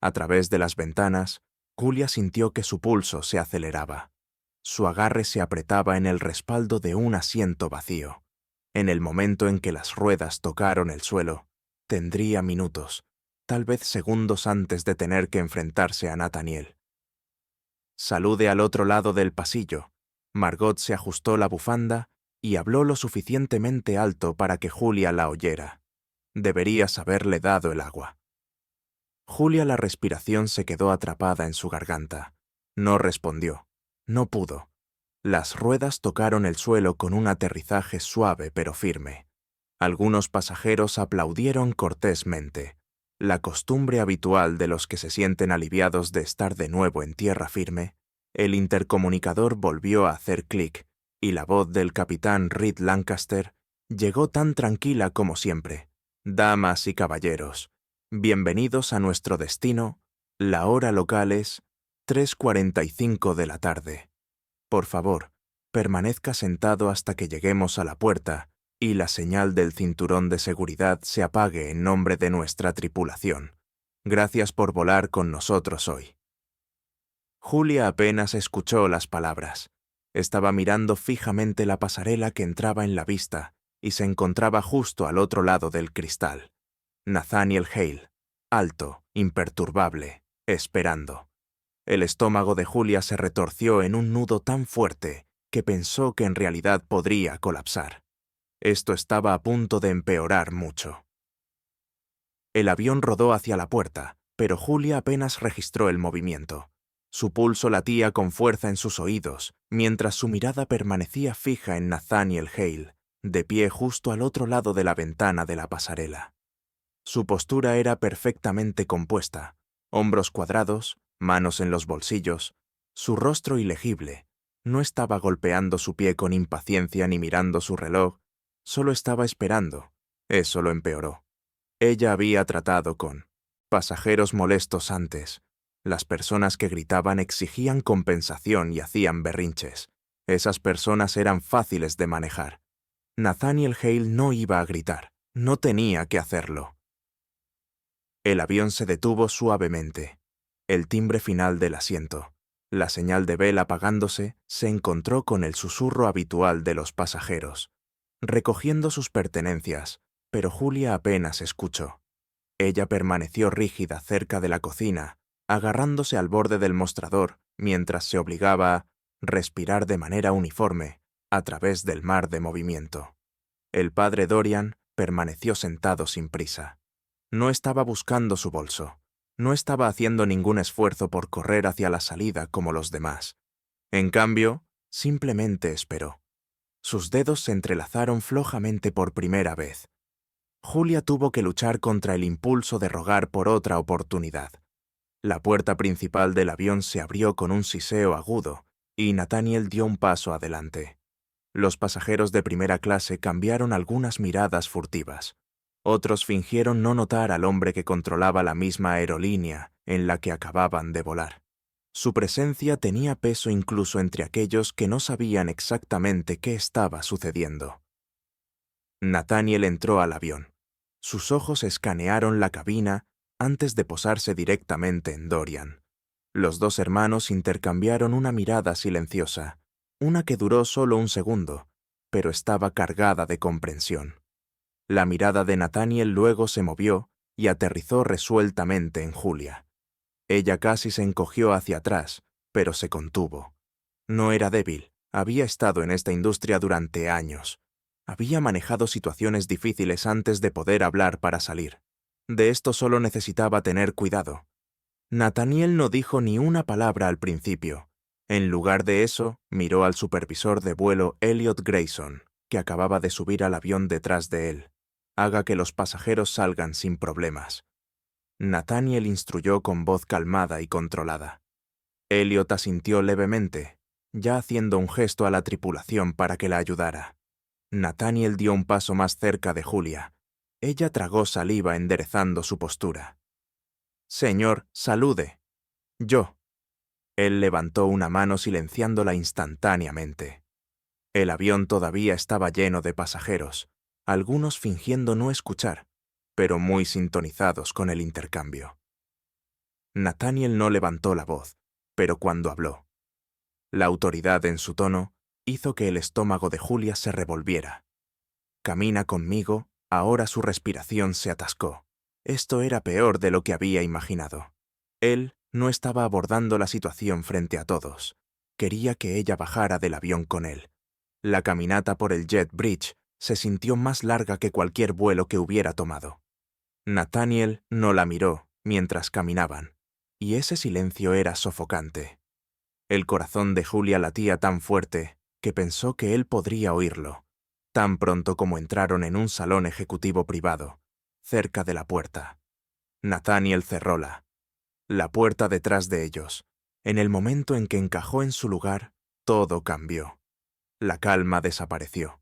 Speaker 1: A través de las ventanas, Julia sintió que su pulso se aceleraba. Su agarre se apretaba en el respaldo de un asiento vacío. En el momento en que las ruedas tocaron el suelo, tendría minutos, tal vez segundos antes de tener que enfrentarse a Nathaniel. Salude al otro lado del pasillo. Margot se ajustó la bufanda y habló lo suficientemente alto para que Julia la oyera. Deberías haberle dado el agua. Julia, la respiración se quedó atrapada en su garganta. No respondió. No pudo. Las ruedas tocaron el suelo con un aterrizaje suave pero firme. Algunos pasajeros aplaudieron cortésmente, la costumbre habitual de los que se sienten aliviados de estar de nuevo en tierra firme. El intercomunicador volvió a hacer clic, y la voz del capitán Reed Lancaster llegó tan tranquila como siempre. «Damas y caballeros, bienvenidos a nuestro destino. La hora local es 3:45 de la tarde. Por favor, Permanezca sentado hasta que lleguemos a la puerta y la señal del cinturón de seguridad se apague en nombre de nuestra tripulación. Gracias por volar con nosotros hoy». Julia apenas escuchó las palabras. Estaba mirando fijamente la pasarela que entraba en la vista y se encontraba justo al otro lado del cristal. Nathaniel Hale, alto, imperturbable, esperando. El estómago de Julia se retorció en un nudo tan fuerte que pensó que en realidad podría colapsar. Esto estaba a punto de empeorar mucho. El avión rodó hacia la puerta, pero Julia apenas registró el movimiento. Su pulso latía con fuerza en sus oídos, mientras su mirada permanecía fija en Nathaniel Hale, de pie justo al otro lado de la ventana de la pasarela. Su postura era perfectamente compuesta, hombros cuadrados, manos en los bolsillos, su rostro ilegible. No estaba golpeando su pie con impaciencia ni mirando su reloj, solo estaba esperando. Eso lo empeoró. Ella había tratado con pasajeros molestos antes. Las personas que gritaban exigían compensación y hacían berrinches. Esas personas eran fáciles de manejar. Nathaniel Hale no iba a gritar, no tenía que hacerlo. El avión se detuvo suavemente. El timbre final del asiento, la señal de Bell apagándose, se encontró con el susurro habitual de los pasajeros, recogiendo sus pertenencias, pero Julia apenas escuchó. Ella permaneció rígida cerca de la cocina, agarrándose al borde del mostrador mientras se obligaba a respirar de manera uniforme a través del mar de movimiento. El padre Dorian permaneció sentado sin prisa. No estaba buscando su bolso. No estaba haciendo ningún esfuerzo por correr hacia la salida como los demás. En cambio, simplemente esperó. Sus dedos se entrelazaron flojamente por primera vez. Julia tuvo que luchar contra el impulso de rogar por otra oportunidad. La puerta principal del avión se abrió con un siseo agudo y Nathaniel dio un paso adelante. Los pasajeros de primera clase cambiaron algunas miradas furtivas. Otros fingieron no notar al hombre que controlaba la misma aerolínea en la que acababan de volar. Su presencia tenía peso incluso entre aquellos que no sabían exactamente qué estaba sucediendo. Nathaniel entró al avión. Sus ojos escanearon la cabina antes de posarse directamente en Dorian. Los dos hermanos intercambiaron una mirada silenciosa, una que duró solo un segundo, pero estaba cargada de comprensión. La mirada de Nathaniel luego se movió y aterrizó resueltamente en Julia. Ella casi se encogió hacia atrás, pero se contuvo. No era débil, había estado en esta industria durante años. Había manejado situaciones difíciles antes de poder hablar para salir. De esto solo necesitaba tener cuidado. Nathaniel no dijo ni una palabra al principio. En lugar de eso, miró al supervisor de vuelo Elliot Grayson, que acababa de subir al avión detrás de él. Haga que los pasajeros salgan sin problemas. Nathaniel instruyó con voz calmada y controlada. Elliot asintió levemente, ya haciendo un gesto a la tripulación para que la ayudara. Nathaniel dio un paso más cerca de Julia. Ella tragó saliva enderezando su postura. «Señor, salude». «Yo». Él levantó una mano silenciándola instantáneamente. El avión todavía estaba lleno de pasajeros, algunos fingiendo no escuchar, pero muy sintonizados con el intercambio. Nathaniel no levantó la voz, pero cuando habló, la autoridad en su tono hizo que el estómago de Julia se revolviera. «Camina conmigo». Ahora su respiración se atascó. Esto era peor de lo que había imaginado. Él no estaba abordando la situación frente a todos. Quería que ella bajara del avión con él. La caminata por el Jet Bridge se sintió más larga que cualquier vuelo que hubiera tomado. Nathaniel no la miró mientras caminaban, y ese silencio era sofocante. El corazón de Julia latía tan fuerte que pensó que él podría oírlo, tan pronto como entraron en un salón ejecutivo privado, cerca de la puerta. Nathaniel cerróla. La puerta detrás de ellos. En el momento en que encajó en su lugar, todo cambió. La calma desapareció.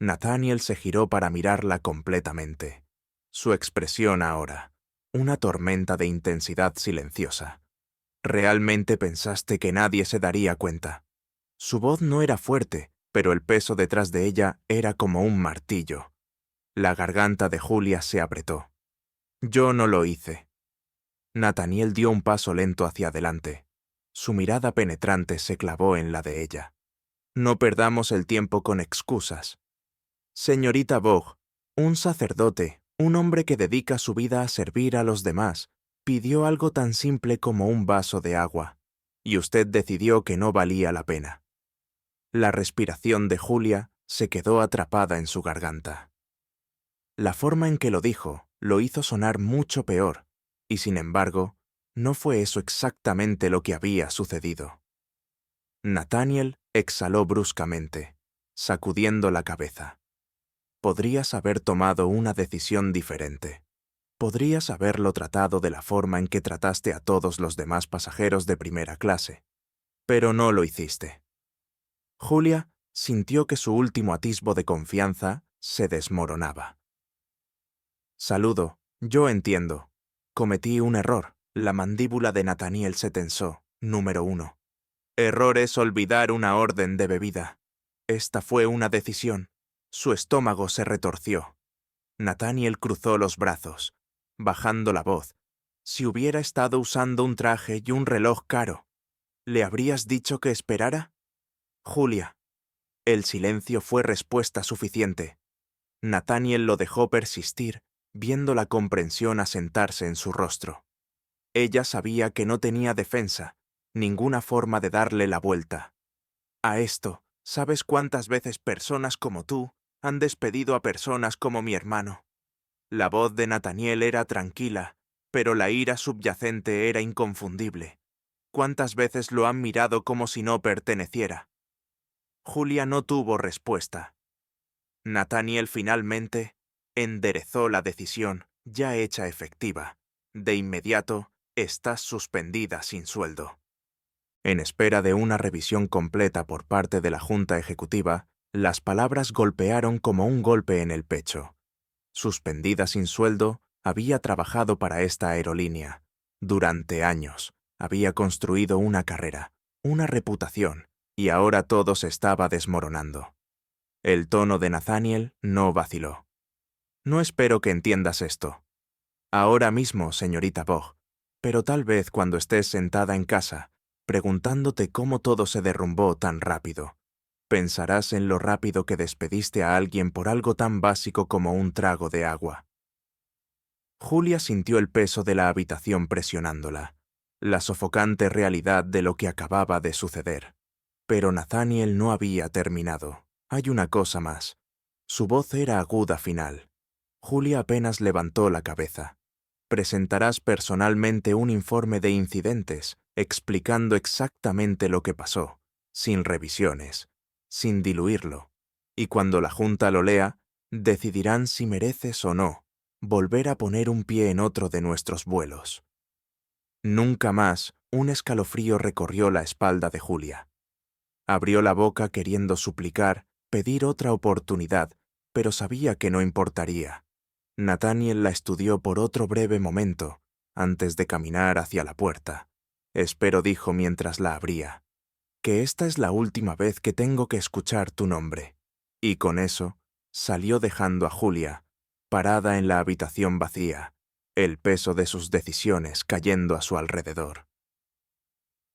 Speaker 1: Nathaniel se giró para mirarla completamente. Su expresión ahora, una tormenta de intensidad silenciosa. «¿Realmente pensaste que nadie se daría cuenta?». Su voz no era fuerte, pero el peso detrás de ella era como un martillo. La garganta de Julia se apretó. Yo no lo hice. Nathaniel dio un paso lento hacia adelante. Su mirada penetrante se clavó en la de ella. No perdamos el tiempo con excusas. Señorita Bogg, un sacerdote, un hombre que dedica su vida a servir a los demás, pidió algo tan simple como un vaso de agua, y usted decidió que no valía la pena. La respiración de Julia se quedó atrapada en su garganta. La forma en que lo dijo lo hizo sonar mucho peor, y sin embargo, no fue eso exactamente lo que había sucedido. Nathaniel exhaló bruscamente, sacudiendo la cabeza. Podrías haber tomado una decisión diferente. Podrías haberlo tratado de la forma en que trataste a todos los demás pasajeros de primera clase, pero no lo hiciste. Julia sintió que su último atisbo de confianza se desmoronaba. Saludo, yo entiendo. Cometí un error. La mandíbula de Nathaniel se tensó. Número 1. Error es olvidar una orden de bebida. Esta fue una decisión. Su estómago se retorció. Nathaniel cruzó los brazos, bajando la voz. Si hubiera estado usando un traje y un reloj caro, ¿le habrías dicho que esperara? Julia. El silencio fue respuesta suficiente. Nathaniel lo dejó persistir, viendo la comprensión asentarse en su rostro. Ella sabía que no tenía defensa, ninguna forma de darle la vuelta. A esto, ¿sabes cuántas veces personas como tú han despedido a personas como mi hermano? La voz de Nathaniel era tranquila, pero la ira subyacente era inconfundible. ¿Cuántas veces lo han mirado como si no perteneciera? Julia no tuvo respuesta. Nathaniel finalmente enderezó la decisión, ya hecha efectiva. De inmediato, estás suspendida sin sueldo. En espera de una revisión completa por parte de la Junta Ejecutiva, las palabras golpearon como un golpe en el pecho. Suspendida sin sueldo, había trabajado para esta aerolínea. Durante años, había construido una carrera, una reputación, y ahora todo se estaba desmoronando. El tono de Nathaniel no vaciló. No espero que entiendas esto. Ahora mismo, señorita Bogg, pero tal vez cuando estés sentada en casa, preguntándote cómo todo se derrumbó tan rápido, pensarás en lo rápido que despediste a alguien por algo tan básico como un trago de agua. Julia sintió el peso de la habitación presionándola, la sofocante realidad de lo que acababa de suceder. Pero Nathaniel no había terminado. Hay una cosa más. Su voz era aguda final. Julia apenas levantó la cabeza. Presentarás personalmente un informe de incidentes, explicando exactamente lo que pasó, sin revisiones, sin diluirlo. Y cuando la Junta lo lea, decidirán si mereces o no volver a poner un pie en otro de nuestros vuelos. Nunca más un escalofrío recorrió la espalda de Julia. Abrió la boca queriendo suplicar, pedir otra oportunidad, pero sabía que no importaría. Nathaniel la estudió por otro breve momento, antes de caminar hacia la puerta. Espero, dijo mientras la abría, que esta es la última vez que tengo que escuchar tu nombre. Y con eso, salió dejando a Julia, parada en la habitación vacía, el peso de sus decisiones cayendo a su alrededor.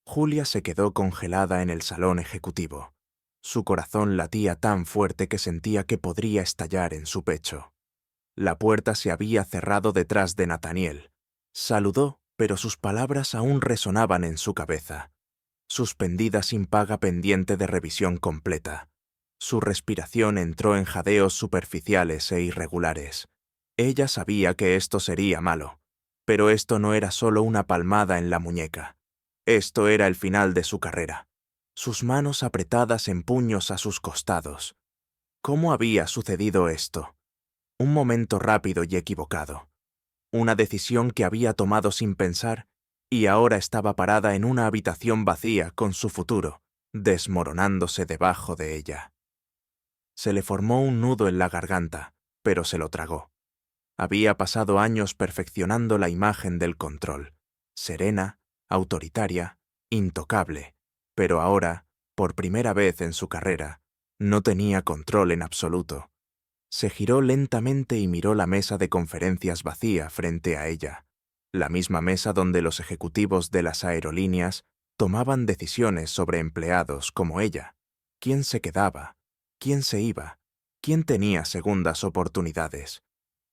Speaker 1: Julia se quedó congelada en el salón ejecutivo. Su corazón latía tan fuerte que sentía que podría estallar en su pecho. La puerta se había cerrado detrás de Nathaniel. Saludó, pero sus palabras aún resonaban en su cabeza. Suspendida sin paga pendiente de revisión completa. Su respiración entró en jadeos superficiales e irregulares. Ella sabía que esto sería malo, pero esto no era solo una palmada en la muñeca. Esto era el final de su carrera. Sus manos apretadas en puños a sus costados. ¿Cómo había sucedido esto? Un momento rápido y equivocado. Una decisión que había tomado sin pensar y ahora estaba parada en una habitación vacía con su futuro, desmoronándose debajo de ella. Se le formó un nudo en la garganta, pero se lo tragó. Había pasado años perfeccionando la imagen del control, serena, autoritaria, intocable, pero ahora Por primera vez en su carrera, no tenía control en absoluto. Se giró lentamente y miró la mesa de conferencias vacía frente a ella, la misma mesa donde los ejecutivos de las aerolíneas tomaban decisiones sobre empleados como ella. ¿Quién se quedaba? ¿Quién se iba? ¿Quién tenía segundas oportunidades?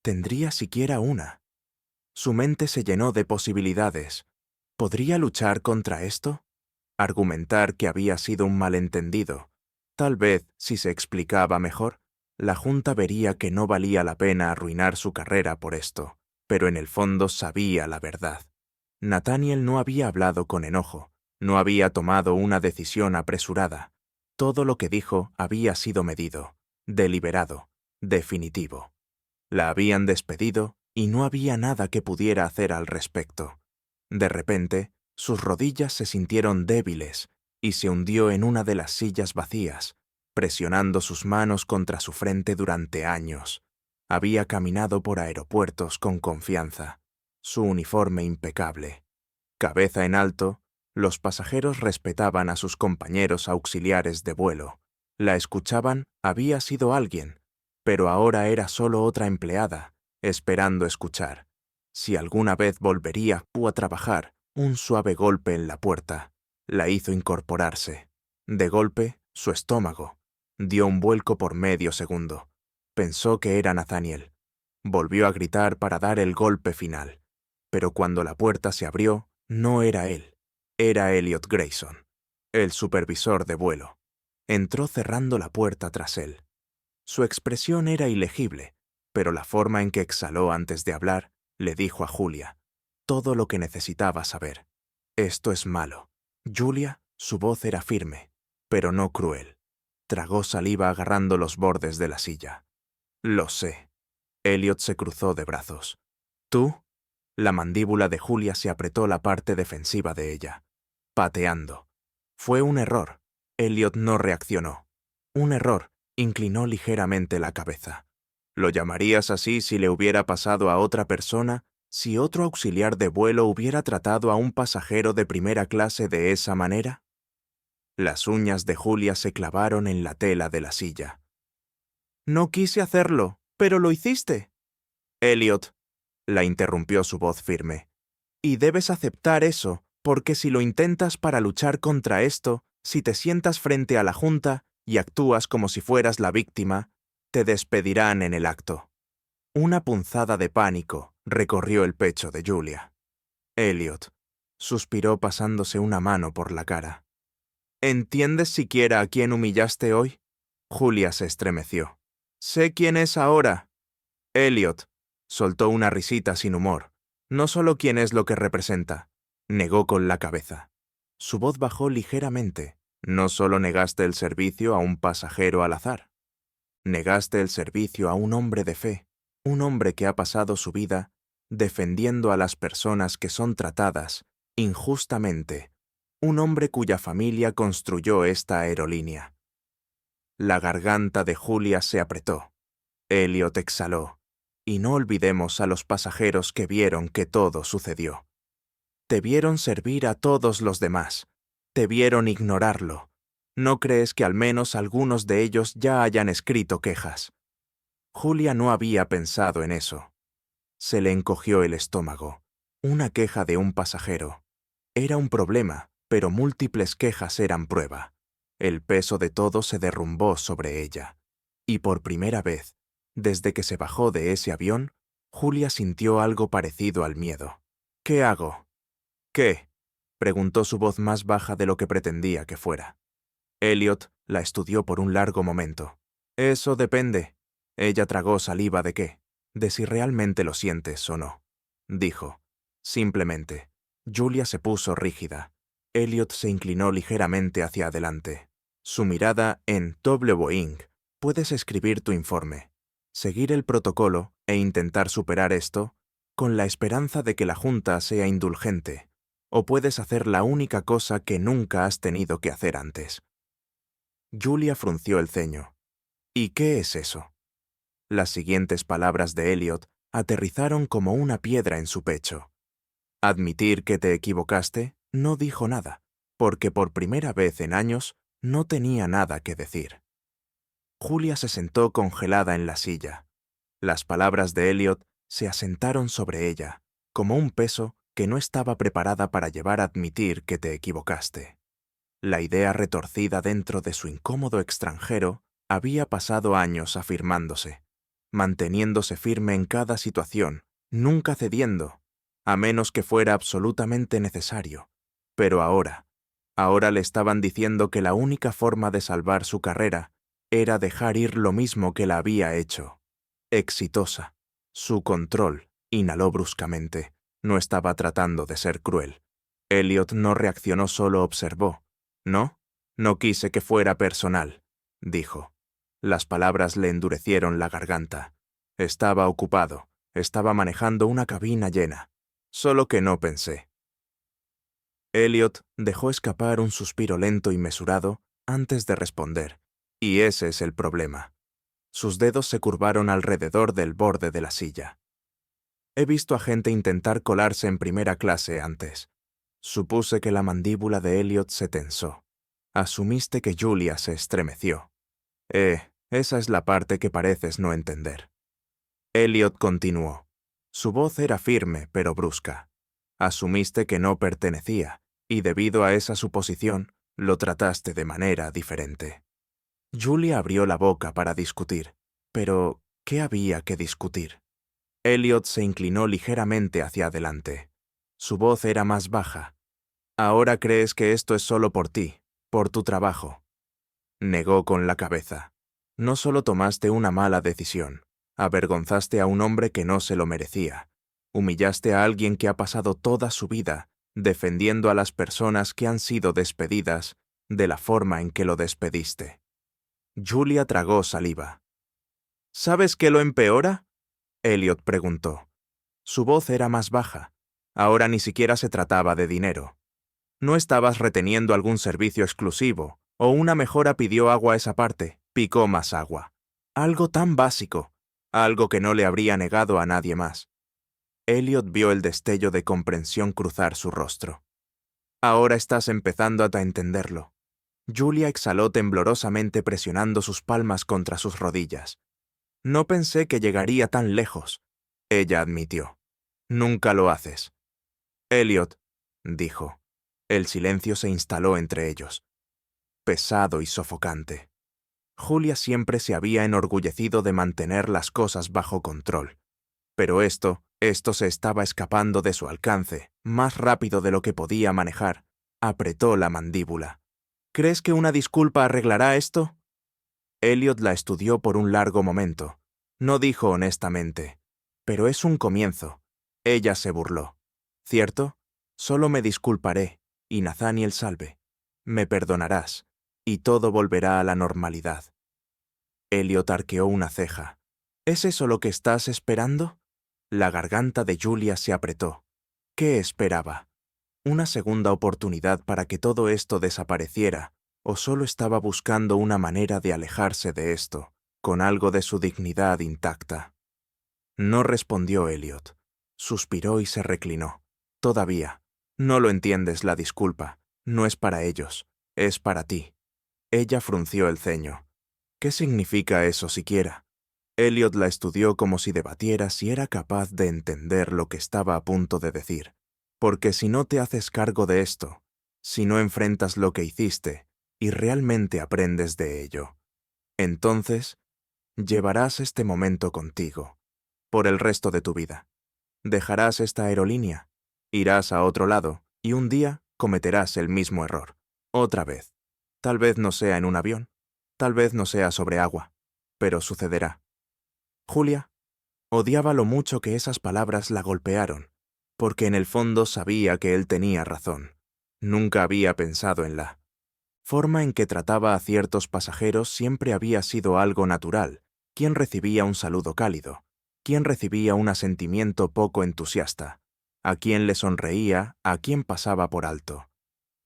Speaker 1: ¿Tendría siquiera una? Su mente se llenó de posibilidades. ¿Podría luchar contra esto? Argumentar que había sido un malentendido. Tal vez, si se explicaba mejor, la Junta vería que no valía la pena arruinar su carrera por esto, pero en el fondo sabía la verdad. Nathaniel no había hablado con enojo, no había tomado una decisión apresurada. Todo lo que dijo había sido medido, deliberado, definitivo. La habían despedido y no había nada que pudiera hacer al respecto. De repente, sus rodillas se sintieron débiles y se hundió en una de las sillas vacías, presionando sus manos contra su frente durante años. Había caminado por aeropuertos con confianza, su uniforme impecable. Cabeza en alto, los pasajeros respetaban a sus compañeros auxiliares de vuelo. La escuchaban, había sido alguien, pero ahora era solo otra empleada, esperando escuchar. Si alguna vez volvería a trabajar, un suave golpe en la puerta la hizo incorporarse. De golpe, su estómago dio un vuelco por medio segundo. Pensó que era Nathaniel. Volvió a gritar para dar el golpe final. Pero cuando la puerta se abrió, no era él. Era Elliot Grayson, el supervisor de vuelo. Entró cerrando la puerta tras él. Su expresión era ilegible, pero la forma en que exhaló antes de hablar le dijo a Julia todo lo que necesitaba saber. Esto es malo. Julia, su voz era firme, pero no cruel. Tragó saliva agarrando los bordes de la silla. Lo sé. Elliot se cruzó de brazos. ¿Tú? La mandíbula de Julia se apretó la parte defensiva de ella, pateando. Fue un error. Elliot no reaccionó. Un error. Inclinó ligeramente la cabeza. ¿Lo llamarías así si le hubiera pasado a otra persona? ¿Si otro auxiliar de vuelo hubiera tratado a un pasajero de primera clase de esa manera? Las uñas de Julia se clavaron en la tela de la silla. No quise hacerlo, pero lo hiciste. Elliot, la interrumpió su voz firme. Y debes aceptar eso, porque si lo intentas para luchar contra esto, si te sientas frente a la Junta y actúas como si fueras la víctima, te despedirán en el acto. Una punzada de pánico recorrió el pecho de Julia. Elliot suspiró pasándose una mano por la cara. ¿Entiendes siquiera a quién humillaste hoy? Julia se estremeció. Sé quién es ahora. Elliot soltó una risita sin humor. No solo quién es lo que representa, negó con la cabeza. Su voz bajó ligeramente. No solo negaste el servicio a un pasajero al azar. Negaste el servicio a un hombre de fe, un hombre que ha pasado su vida defendiendo a las personas que son tratadas injustamente, un hombre cuya familia construyó esta aerolínea. La garganta de Julia se apretó. Elliot exhaló. Y no olvidemos a los pasajeros que vieron que todo sucedió. Te vieron servir a todos los demás. Te vieron ignorarlo. ¿No crees que al menos algunos de ellos ya hayan escrito quejas? Julia no había pensado en eso. Se le encogió el estómago. Una queja de un pasajero. Era un problema, pero múltiples quejas eran prueba. El peso de todo se derrumbó sobre ella. Y por primera vez, desde que se bajó de ese avión, Julia sintió algo parecido al miedo. ¿Qué hago? ¿Qué? Preguntó su voz más baja de lo que pretendía que fuera. Elliot la estudió por un largo momento. Eso depende. Ella tragó saliva de qué, de si realmente lo sientes o no. Dijo. Simplemente. Julia se puso rígida. Elliot se inclinó ligeramente hacia adelante. Su mirada en W. Puedes escribir tu informe, seguir el protocolo e intentar superar esto con la esperanza de que la Junta sea indulgente, o puedes hacer la única cosa que nunca has tenido que hacer antes. Julia frunció el ceño. ¿Y qué es eso? Las siguientes palabras de Elliot aterrizaron como una piedra en su pecho. Admitir que te equivocaste, no dijo nada, porque por primera vez en años No tenía nada que decir. Julia se sentó congelada en la silla. Las palabras de Elliot se asentaron sobre ella, como un peso que no estaba preparada para llevar a admitir que te equivocaste. La idea retorcida dentro de su incómodo extranjero había pasado años afirmándose, manteniéndose firme en cada situación, nunca cediendo, a menos que fuera absolutamente necesario. Pero ahora le estaban diciendo que la única forma de salvar su carrera era dejar ir lo mismo que la había hecho. Exitosa. Su control inhaló bruscamente. No estaba tratando de ser cruel. Elliot no reaccionó, solo observó. «No, no quise que fuera personal», dijo. Las palabras le endurecieron la garganta. Estaba ocupado, estaba manejando una cabina llena. Solo que no pensé. Elliot dejó escapar un suspiro lento y mesurado antes de responder, y ese es el problema. Sus dedos se curvaron alrededor del borde de la silla. He visto a gente intentar colarse en primera clase antes. Supuse que la mandíbula de Elliot se tensó. Asumiste que Julia se estremeció. Esa es la parte que pareces no entender. Elliot continuó. Su voz era firme pero brusca. Asumiste que no pertenecía, y debido a esa suposición, lo trataste de manera diferente. Julia abrió la boca para discutir, pero ¿qué había que discutir? Elliot se inclinó ligeramente hacia adelante. Su voz era más baja. Ahora crees que esto es solo por ti, por tu trabajo. Negó con la cabeza. No solo tomaste una mala decisión, avergonzaste a un hombre que no se lo merecía. Humillaste a alguien que ha pasado toda su vida defendiendo a las personas que han sido despedidas de la forma en que lo despediste. Julia tragó saliva. ¿Sabes qué lo empeora?, Elliot preguntó. Su voz era más baja. Ahora ni siquiera se trataba de dinero. No estabas reteniendo algún servicio exclusivo, o una mejora pidió agua a esa parte, picó más agua. Algo tan básico, algo que no le habría negado a nadie más. Elliot vio el destello de comprensión cruzar su rostro. Ahora estás empezando a entenderlo. Julia exhaló temblorosamente presionando sus palmas contra sus rodillas. No pensé que llegaría tan lejos, ella admitió. Nunca lo haces. Elliot, dijo. El silencio se instaló entre ellos. Pesado y sofocante. Julia siempre se había enorgullecido de mantener las cosas bajo control. Pero esto se estaba escapando de su alcance, más rápido de lo que podía manejar. Apretó la mandíbula. ¿Crees que una disculpa arreglará esto? Elliot la estudió por un largo momento. No dijo honestamente. Pero es un comienzo. Ella se burló. ¿Cierto? Solo me disculparé, y Nathaniel salve. Me perdonarás, y todo volverá a la normalidad. Elliot arqueó una ceja. ¿Es eso lo que estás esperando? La garganta de Julia se apretó. ¿Qué esperaba? ¿Una segunda oportunidad para que todo esto desapareciera, o solo estaba buscando una manera de alejarse de esto, con algo de su dignidad intacta? No respondió Elliot. Suspiró y se reclinó. Todavía. No lo entiendes la disculpa. No es para ellos. Es para ti. Ella frunció el ceño. ¿Qué significa eso siquiera? Elliot la estudió como si debatiera si era capaz de entender lo que estaba a punto de decir. Porque si no te haces cargo de esto, si no enfrentas lo que hiciste y realmente aprendes de ello, entonces llevarás este momento contigo, por el resto de tu vida. Dejarás esta aerolínea, irás a otro lado y un día cometerás el mismo error, otra vez. Tal vez no sea en un avión, tal vez no sea sobre agua, pero sucederá. Julia odiaba lo mucho que esas palabras la golpearon, porque en el fondo sabía que él tenía razón. Nunca había pensado en la forma en que trataba a ciertos pasajeros. Siempre había sido algo natural. ¿Quién recibía un saludo cálido? ¿Quién recibía un asentimiento poco entusiasta? ¿A quién le sonreía? ¿A quién pasaba por alto?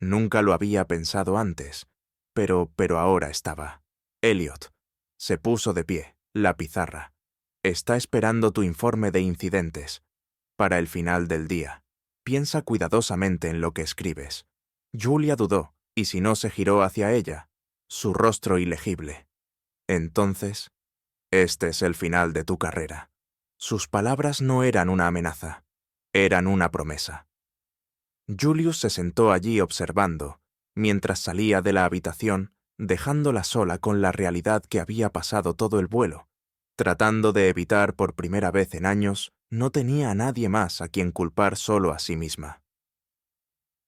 Speaker 1: Nunca lo había pensado antes, pero ahora estaba. Elliot. Se puso de pie, la pizarra. Está esperando tu informe de incidentes. Para el final del día. Piensa cuidadosamente en lo que escribes. Julia dudó, y si no se giró hacia ella. su rostro ilegible. Entonces, este es el final de tu carrera. Sus palabras no eran una amenaza, eran una promesa. Julius se sentó allí observando, mientras salía de la habitación, dejándola sola con la realidad que había pasado todo el vuelo. Tratando de evitar por primera vez en años, no tenía a nadie más a quien culpar, solo a sí misma.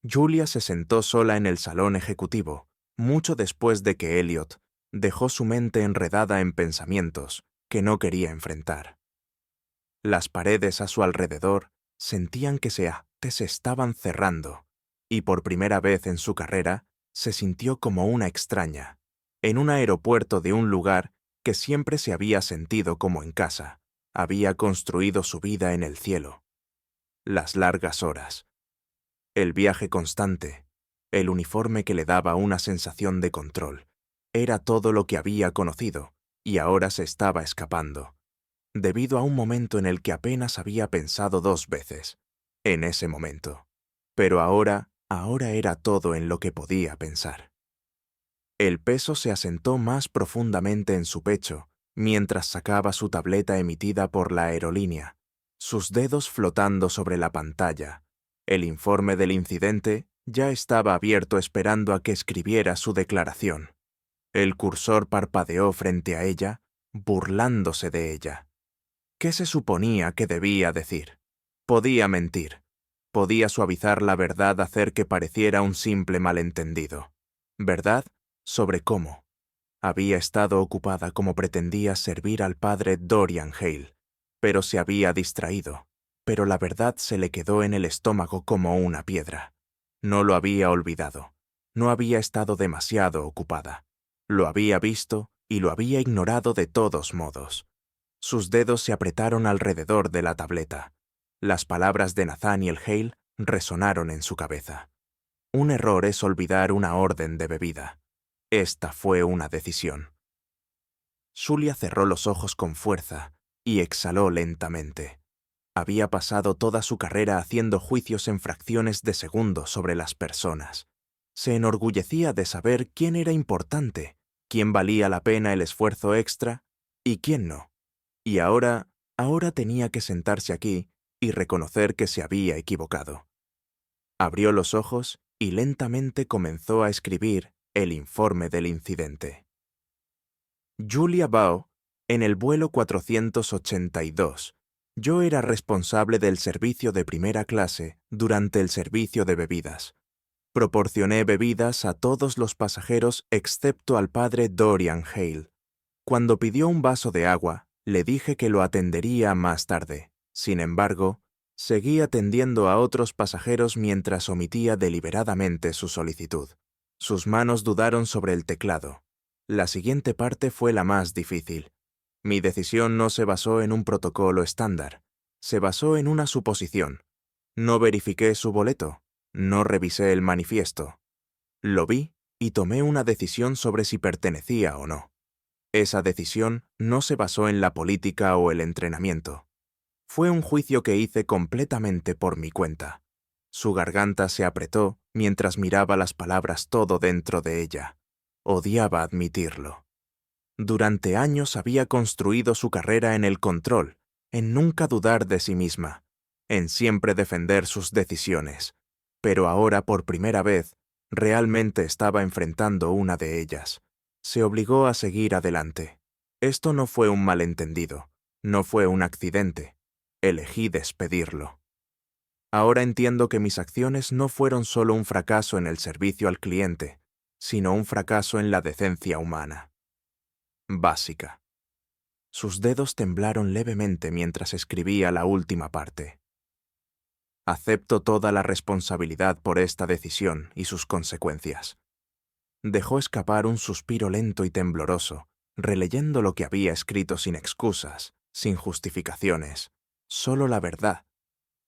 Speaker 1: Julia se sentó sola en el salón ejecutivo, mucho después de que Elliot dejó su mente enredada en pensamientos que no quería enfrentar. Las paredes a su alrededor sentían que se estaban cerrando, y por primera vez en su carrera se sintió como una extraña, en un aeropuerto de un lugar que siempre se había sentido como en casa. Había construido su vida en el cielo. Las largas horas, el viaje constante, el uniforme que le daba una sensación de control, era todo lo que había conocido, y ahora se estaba escapando, debido a un momento en el que apenas había pensado 2 veces, en ese momento. Pero ahora era todo en lo que podía pensar. El peso se asentó más profundamente en su pecho mientras sacaba su tableta emitida por la aerolínea, sus dedos flotando sobre la pantalla. El informe del incidente ya estaba abierto esperando a que escribiera su declaración. El cursor parpadeó frente a ella, burlándose de ella. ¿Qué se suponía que debía decir? Podía mentir. Podía suavizar la verdad, hacer que pareciera un simple malentendido. ¿Verdad? Sobre cómo había estado ocupada como pretendía servir al padre Dorian Hale, pero se había distraído. Pero la verdad se le quedó en el estómago como una piedra. No lo había olvidado. No había estado demasiado ocupada. Lo había visto y lo había ignorado de todos modos. Sus dedos se apretaron alrededor de la tableta. Las palabras de Nathaniel Hale resonaron en su cabeza. Un error es olvidar una orden de bebida. Esta fue una decisión. Julia cerró los ojos con fuerza y exhaló lentamente. Había pasado toda su carrera haciendo juicios en fracciones de segundo sobre las personas. Se enorgullecía de saber quién era importante, quién valía la pena el esfuerzo extra y quién no. Y ahora tenía que sentarse aquí y reconocer que se había equivocado. Abrió los ojos y lentamente comenzó a escribir el informe del incidente. Julia Bao, en el vuelo 482. Yo era responsable del servicio de primera clase durante el servicio de bebidas. Proporcioné bebidas a todos los pasajeros excepto al padre Dorian Hale. Cuando pidió un vaso de agua, le dije que lo atendería más tarde. Sin embargo, seguí atendiendo a otros pasajeros mientras omitía deliberadamente su solicitud. Sus manos dudaron sobre el teclado. La siguiente parte fue la más difícil. Mi decisión no se basó en un protocolo estándar. Se basó en una suposición. No verifiqué su boleto. No revisé el manifiesto. Lo vi y tomé una decisión sobre si pertenecía o no. Esa decisión no se basó en la política o el entrenamiento. Fue un juicio que hice completamente por mi cuenta. Su garganta se apretó mientras miraba las palabras todo dentro de ella. Odiaba admitirlo. Durante años había construido su carrera en el control, en nunca dudar de sí misma, en siempre defender sus decisiones. Pero ahora, por primera vez, realmente estaba enfrentando una de ellas. Se obligó a seguir adelante. Esto no fue un malentendido, no fue un accidente. Elegí despedirlo. Ahora entiendo que mis acciones no fueron solo un fracaso en el servicio al cliente, sino un fracaso en la decencia humana. Básica. Sus dedos temblaron levemente mientras escribía la última parte. Acepto toda la responsabilidad por esta decisión y sus consecuencias. Dejó escapar un suspiro lento y tembloroso, releyendo lo que había escrito sin excusas, sin justificaciones, solo la verdad.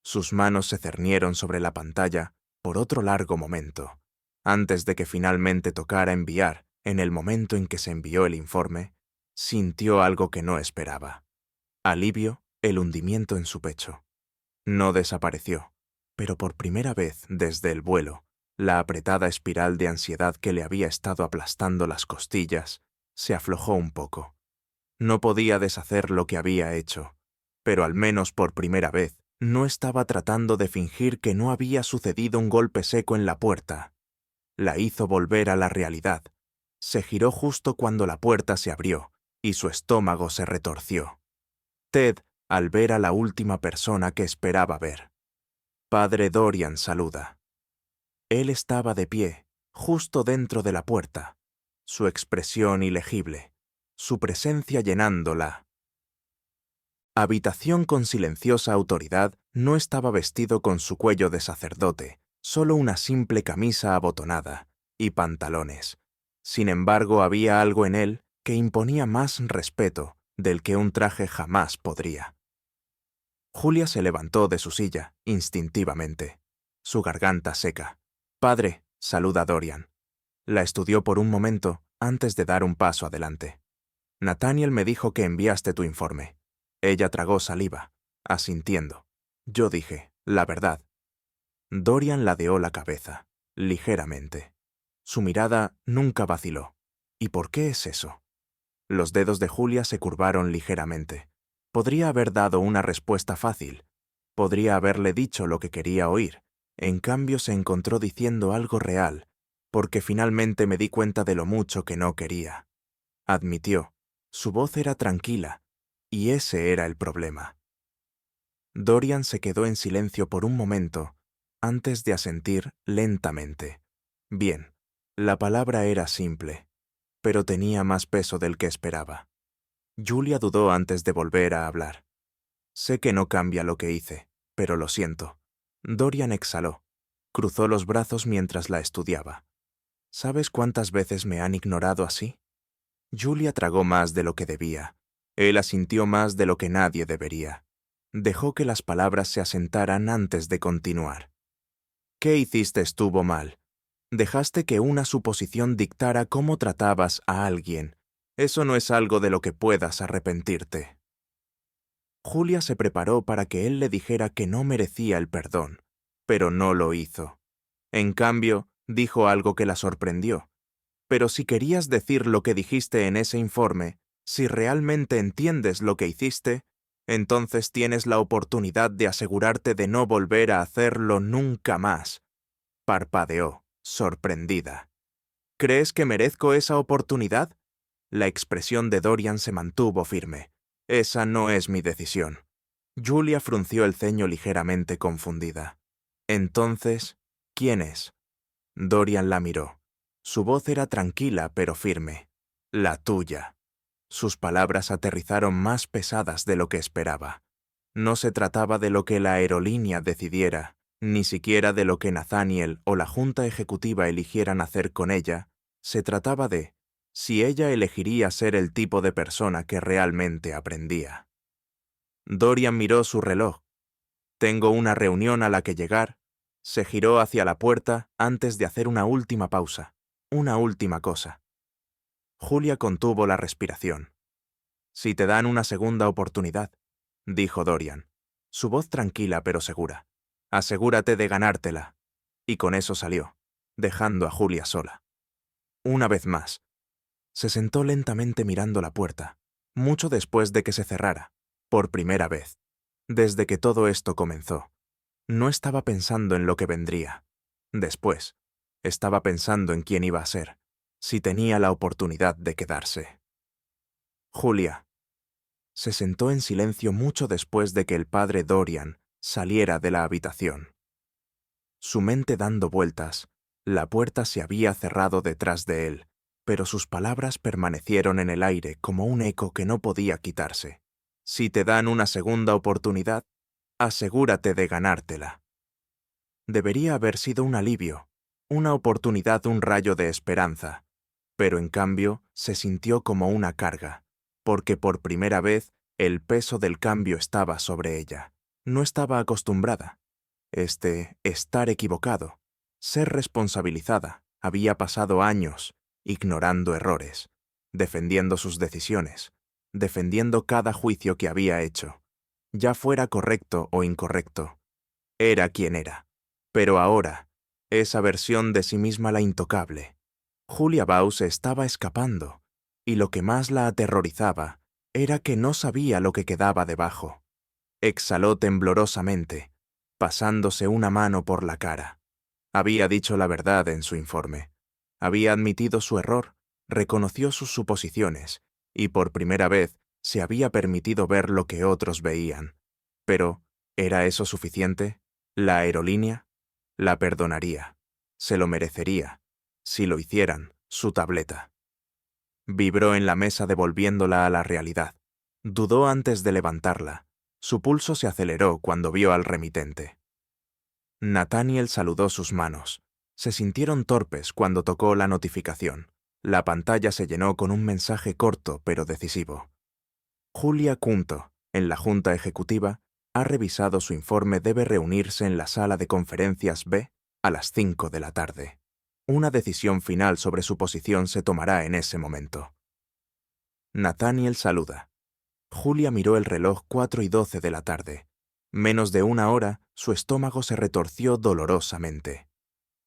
Speaker 1: Sus manos se cernieron sobre la pantalla por otro largo momento. Antes de que finalmente tocara enviar, en el momento en que se envió el informe, sintió algo que no esperaba. Alivio, el hundimiento en su pecho. No desapareció, pero por primera vez desde el vuelo, La apretada espiral de ansiedad que le había estado aplastando las costillas se aflojó un poco. No podía deshacer lo que había hecho, pero al menos por primera vez no estaba tratando de fingir que no había sucedido un golpe seco en la puerta. La hizo volver a la realidad. Se giró justo cuando la puerta se abrió y su estómago se retorció. Ted, al ver a la última persona que esperaba ver. Padre Dorian saluda. Él estaba de pie, justo dentro de la puerta, su expresión ilegible, su presencia llenando la habitación con silenciosa autoridad. No estaba vestido con su cuello de sacerdote, solo una simple camisa abotonada y pantalones. Sin embargo, había algo en él que imponía más respeto del que un traje jamás podría. Julia se levantó de su silla, instintivamente, su garganta seca. Padre, saluda Dorian. La estudió por un momento antes de dar un paso adelante. Nathaniel me dijo que enviaste tu informe. Ella tragó saliva, asintiendo. Yo dije, la verdad. Dorian ladeó la cabeza, ligeramente. Su mirada nunca vaciló. ¿Y por qué es eso? Los dedos de Julia se curvaron ligeramente. Podría haber dado una respuesta fácil. Podría haberle dicho lo que quería oír. En cambio se encontró diciendo algo real, porque finalmente me di cuenta de lo mucho que no quería. Admitió. Su voz era tranquila, y ese era el problema. Dorian se quedó en silencio por un momento, antes de asentir lentamente. Bien, la palabra era simple, pero tenía más peso del que esperaba. Julia dudó antes de volver a hablar. Sé que no cambia lo que hice, pero lo siento. Dorian exhaló. Cruzó los brazos mientras la estudiaba. ¿Sabes cuántas veces me han ignorado así? Julia tragó más de lo que debía. Él asintió más de lo que nadie debería. Dejó que las palabras se asentaran antes de continuar. ¿Qué hiciste estuvo mal? Dejaste que una suposición dictara cómo tratabas a alguien. Eso no es algo de lo que puedas arrepentirte. Julia se preparó para que él le dijera que no merecía el perdón, pero no lo hizo. En cambio, dijo algo que la sorprendió. Pero si querías decir lo que dijiste en ese informe, si realmente entiendes lo que hiciste, entonces tienes la oportunidad de asegurarte de no volver a hacerlo nunca más. Parpadeó, sorprendida. ¿Crees que merezco esa oportunidad? La expresión de Dorian se mantuvo firme. Esa no es mi decisión. Julia frunció el ceño ligeramente confundida. Entonces, ¿quién es? Dorian la miró. Su voz era tranquila pero firme. La tuya. Sus palabras aterrizaron más pesadas de lo que esperaba. No se trataba de lo que la aerolínea decidiera, ni siquiera de lo que Nathaniel o la junta ejecutiva eligieran hacer con ella. Se trataba de si ella elegiría ser el tipo de persona que realmente aprendía. Dorian miró su reloj. Tengo una reunión a la que llegar. Se giró hacia la puerta antes de hacer una última pausa, una última cosa. Julia contuvo la respiración. Si te dan una segunda oportunidad, dijo Dorian, su voz tranquila pero segura. Asegúrate de ganártela. Y con eso salió, dejando a Julia sola. Una vez más. Se sentó lentamente mirando la puerta, mucho después de que se cerrara, por primera vez, desde que todo esto comenzó. No estaba pensando en lo que vendría. Después, estaba pensando en quién iba a ser, si tenía la oportunidad de quedarse. Julia. Se sentó en silencio mucho después de que el padre Dorian saliera de la habitación. Su mente dando vueltas, la puerta se había cerrado detrás de él, pero sus palabras permanecieron en el aire como un eco que no podía quitarse. Si te dan una segunda oportunidad, asegúrate de ganártela. Debería haber sido un alivio, una oportunidad, un rayo de esperanza, pero en cambio se sintió como una carga, porque por primera vez el peso del cambio estaba sobre ella. No estaba acostumbrada. Estar equivocado, ser responsabilizada, había pasado años ignorando errores, defendiendo sus decisiones, defendiendo cada juicio que había hecho, ya fuera correcto o incorrecto. Era quien era. Pero ahora, esa versión de sí misma la intocable. Julia Bau se estaba escapando, y lo que más la aterrorizaba era que no sabía lo que quedaba debajo. Exhaló temblorosamente, pasándose una mano por la cara. Había dicho la verdad en su informe. Había admitido su error, reconoció sus suposiciones, y por primera vez se había permitido ver lo que otros veían. Pero, ¿era eso suficiente? ¿La aerolínea? La perdonaría. Se lo merecería. Si lo hicieran, su tableta. Vibró en la mesa devolviéndola a la realidad. Dudó antes de levantarla. Su pulso se aceleró cuando vio al remitente. Nathaniel saludó sus manos. Se sintieron torpes cuando tocó la notificación. La pantalla se llenó con un mensaje corto pero decisivo. Julia Cunto, en la Junta Ejecutiva, ha revisado su informe. Debe reunirse en la sala de conferencias B a las 5 de la tarde. Una decisión final sobre su posición se tomará en ese momento. Nathaniel saluda. Julia miró el reloj 4:12 de la tarde. Menos de una hora, su estómago se retorció dolorosamente.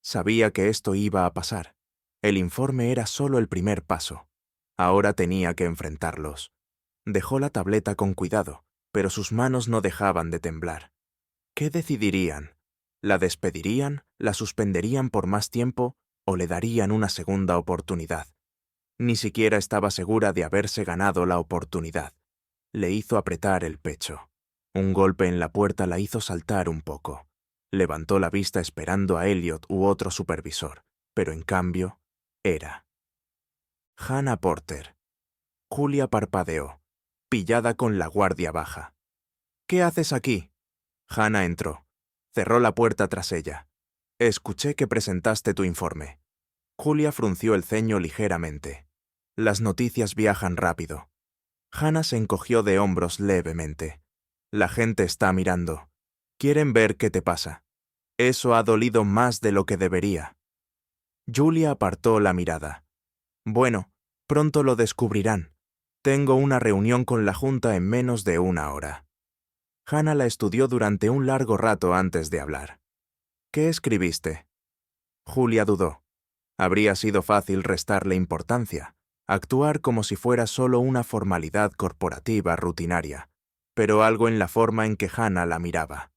Speaker 1: Sabía que esto iba a pasar. El informe era solo el primer paso. Ahora tenía que enfrentarlos. Dejó la tableta con cuidado, pero sus manos no dejaban de temblar. ¿Qué decidirían? ¿La despedirían, la suspenderían por más tiempo o le darían una segunda oportunidad? Ni siquiera estaba segura de haberse ganado la oportunidad. Le hizo apretar el pecho. Un golpe en la puerta la hizo saltar un poco. Levantó la vista esperando a Elliot u otro supervisor, pero en cambio, era Hannah Porter. Julia parpadeó, pillada con la guardia baja. ¿Qué haces aquí? Hannah entró. Cerró la puerta tras ella. Escuché que presentaste tu informe. Julia frunció el ceño ligeramente. Las noticias viajan rápido. Hannah se encogió de hombros levemente. La gente está mirando. Quieren ver qué te pasa. Eso ha dolido más de lo que debería. Julia apartó la mirada. Bueno, pronto lo descubrirán. Tengo una reunión con la Junta en menos de una hora. Hannah la estudió durante un largo rato antes de hablar. ¿Qué escribiste? Julia dudó. Habría sido fácil restarle importancia, actuar como si fuera solo una formalidad corporativa rutinaria, pero algo en la forma en que Hannah la miraba.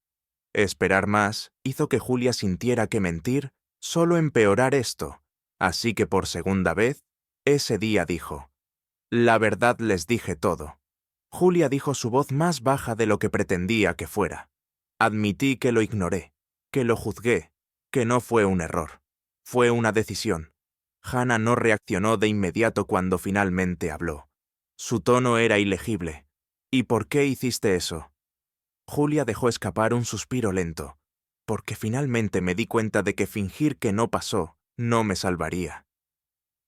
Speaker 1: Esperar más hizo que Julia sintiera que mentir solo empeorar esto, así que por segunda vez, ese día dijo: «La verdad les dije todo». Julia dijo su voz más baja de lo que pretendía que fuera. «Admití que lo ignoré, que lo juzgué, que no fue un error. Fue una decisión». Hannah no reaccionó de inmediato cuando finalmente habló. Su tono era ilegible. «¿Y por qué hiciste eso?» Julia dejó escapar un suspiro lento. «Porque finalmente me di cuenta de que fingir que no pasó no me salvaría».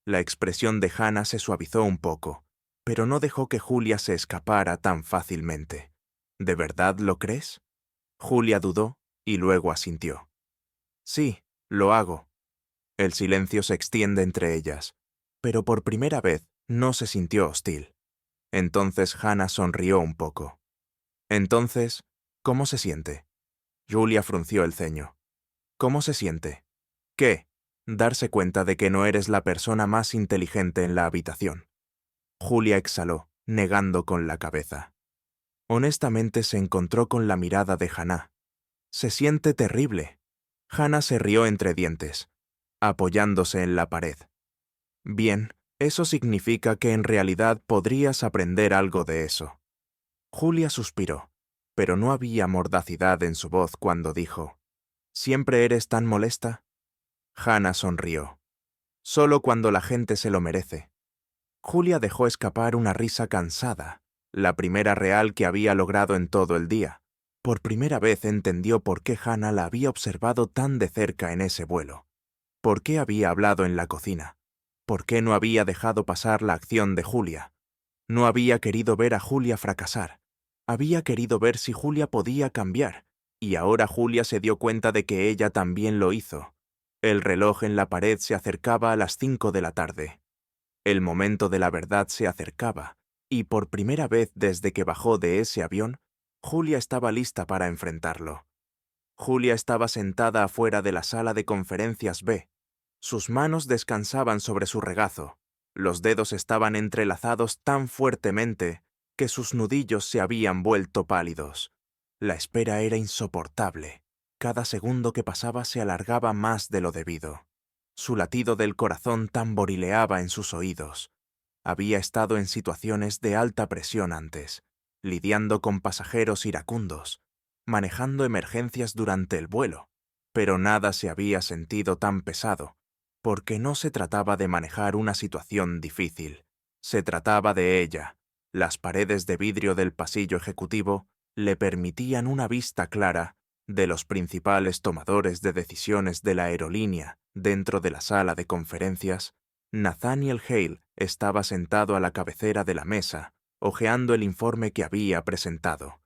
Speaker 1: La expresión de Hannah se suavizó un poco, pero no dejó que Julia se escapara tan fácilmente. ¿De verdad lo crees? Julia dudó y luego asintió. «Sí, lo hago». El silencio se extiende entre ellas, pero por primera vez no se sintió hostil. Entonces Hannah sonrió un poco. «Entonces, ¿cómo se siente?» Julia frunció el ceño. «¿Cómo se siente?» «¿Qué?» «Darse cuenta de que no eres la persona más inteligente en la habitación». Julia exhaló, negando con la cabeza. Honestamente se encontró con la mirada de Hannah. «Se siente terrible». Hannah se rió entre dientes, apoyándose en la pared. «Bien, eso significa que en realidad podrías aprender algo de eso». Julia suspiró, pero no había mordacidad en su voz cuando dijo: «¿Siempre eres tan molesta?» Hannah sonrió. «Solo cuando la gente se lo merece». Julia dejó escapar una risa cansada, la primera real que había logrado en todo el día. Por primera vez entendió por qué Hannah la había observado tan de cerca en ese vuelo. ¿Por qué había hablado en la cocina? ¿Por qué no había dejado pasar la acción de Julia? No había querido ver a Julia fracasar. Había querido ver si Julia podía cambiar, y ahora Julia se dio cuenta de que ella también lo hizo. El reloj en la pared se acercaba a las 5 de la tarde. El momento de la verdad se acercaba, y por primera vez desde que bajó de ese avión, Julia estaba lista para enfrentarlo. Julia estaba sentada afuera de la sala de conferencias B. Sus manos descansaban sobre su regazo. Los dedos estaban entrelazados tan fuertemente que sus nudillos se habían vuelto pálidos. La espera era insoportable. Cada segundo que pasaba se alargaba más de lo debido. Su latido del corazón tamborileaba en sus oídos. Había estado en situaciones de alta presión antes, lidiando con pasajeros iracundos, manejando emergencias durante el vuelo, pero nada se había sentido tan pesado, porque no se trataba de manejar una situación difícil, se trataba de ella. Las paredes de vidrio del pasillo ejecutivo le permitían una vista clara de los principales tomadores de decisiones de la aerolínea dentro de la sala de conferencias. Nathaniel Hale estaba sentado a la cabecera de la mesa, hojeando el informe que había presentado.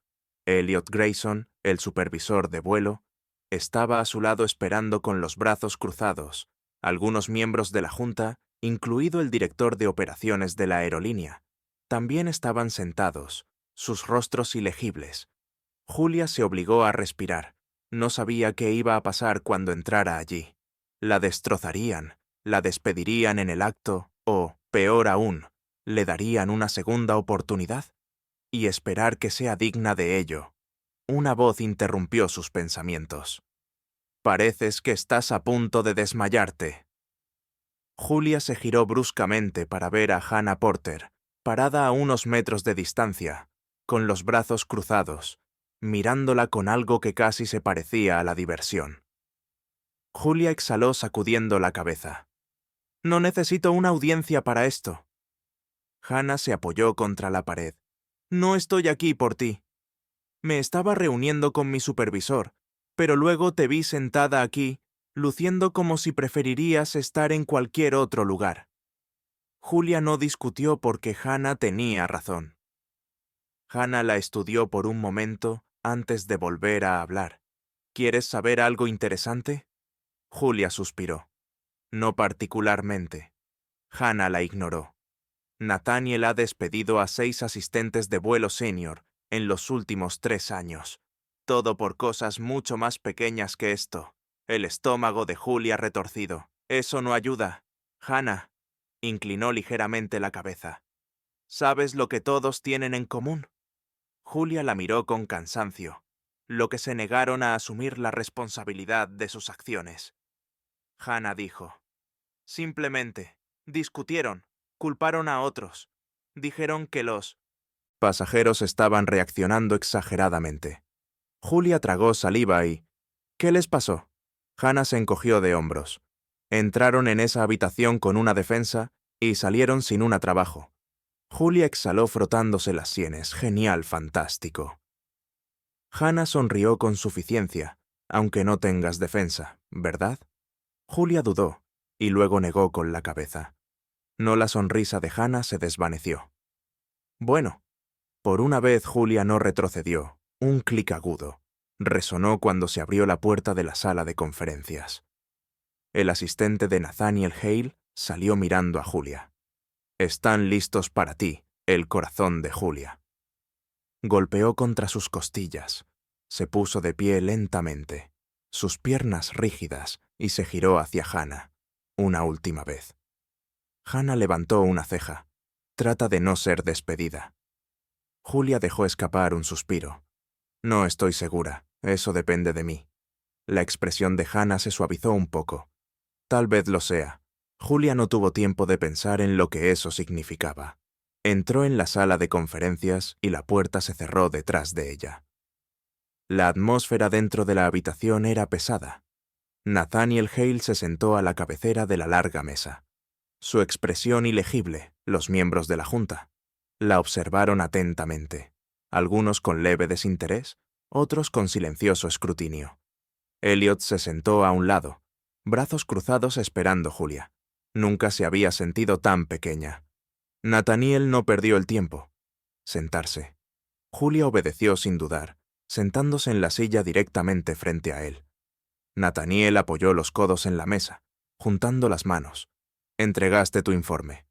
Speaker 1: Elliot Grayson, el supervisor de vuelo, estaba a su lado esperando con los brazos cruzados. Algunos miembros de la junta, incluido el director de operaciones de la aerolínea, también estaban sentados, sus rostros ilegibles. Julia se obligó a respirar. No sabía qué iba a pasar cuando entrara allí. La destrozarían, la despedirían en el acto o, peor aún, le darían una segunda oportunidad. Y esperar que sea digna de ello. Una voz interrumpió sus pensamientos. Pareces que estás a punto de desmayarte. Julia se giró bruscamente para ver a Hannah Porter, parada a unos metros de distancia, con los brazos cruzados, mirándola con algo que casi se parecía a la diversión. Julia exhaló sacudiendo la cabeza. No necesito una audiencia para esto. Hannah se apoyó contra la pared. No estoy aquí por ti. Me estaba reuniendo con mi supervisor, pero luego te vi sentada aquí, luciendo como si preferirías estar en cualquier otro lugar. Julia no discutió porque Hannah tenía razón. Hannah la estudió por un momento antes de volver a hablar. ¿Quieres saber algo interesante? Julia suspiró. No particularmente. Hannah la ignoró. Nathaniel ha despedido a 6 asistentes de vuelo senior en los últimos 3 años. Todo por cosas mucho más pequeñas que esto. El estómago de Julia retorcido. Eso no ayuda. Hannah inclinó ligeramente la cabeza. ¿Sabes lo que todos tienen en común? Julia la miró con cansancio. Lo que se negaron a asumir la responsabilidad de sus acciones. Hannah dijo. Simplemente, discutieron, culparon a otros. Dijeron que los pasajeros estaban reaccionando exageradamente. Julia tragó saliva y... ¿Qué les pasó? Hannah se encogió de hombros. Entraron en esa habitación con una defensa y salieron sin un trabajo. Julia exhaló frotándose las sienes. Genial, fantástico. Hannah sonrió con suficiencia, aunque no tengas defensa, ¿verdad? Julia dudó, y luego negó con la cabeza. No, la sonrisa de Hannah se desvaneció. Bueno, por una vez Julia no retrocedió. Un clic agudo resonó cuando se abrió la puerta de la sala de conferencias. El asistente de Nathaniel Hale salió mirando a Julia. Están listos para ti, el corazón de Julia. Golpeó contra sus costillas. Se puso de pie lentamente, sus piernas rígidas, y se giró hacia Hannah, una última vez. Hannah levantó una ceja. Trata de no ser despedida. Julia dejó escapar un suspiro. No estoy segura, eso depende de mí. La expresión de Hannah se suavizó un poco. Tal vez lo sea. Julia no tuvo tiempo de pensar en lo que eso significaba. Entró en la sala de conferencias y la puerta se cerró detrás de ella. La atmósfera dentro de la habitación era pesada. Nathaniel Hale se sentó a la cabecera de la larga mesa. Su expresión ilegible, los miembros de la junta. La observaron atentamente, algunos con leve desinterés, otros con silencioso escrutinio. Elliot se sentó a un lado, brazos cruzados esperando Julia. Nunca se había sentido tan pequeña. Nathaniel no perdió el tiempo. Sentarse. Julia obedeció sin dudar, sentándose en la silla directamente frente a él. Nathaniel apoyó los codos en la mesa, juntando las manos. «¿Entregaste tu informe?»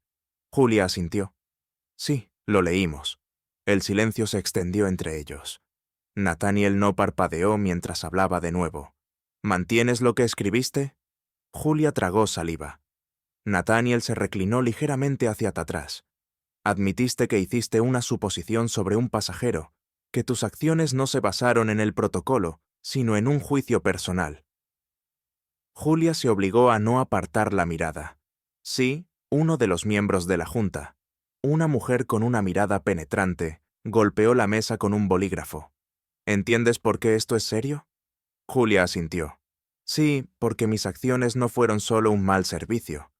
Speaker 1: Julia asintió. «Sí, lo leímos». El silencio se extendió entre ellos. Nathaniel no parpadeó mientras hablaba de nuevo. ¿Mantienes lo que escribiste? Julia tragó saliva. Nathaniel se reclinó ligeramente hacia atrás. Admitiste que hiciste una suposición sobre un pasajero, que tus acciones no se basaron en el protocolo, sino en un juicio personal. Julia se obligó a no apartar la mirada. Sí, uno de los miembros de la Junta, una mujer con una mirada penetrante, golpeó la mesa con un bolígrafo. ¿Entiendes por qué esto es serio? Julia asintió. Sí, porque mis acciones no fueron solo un mal servicio.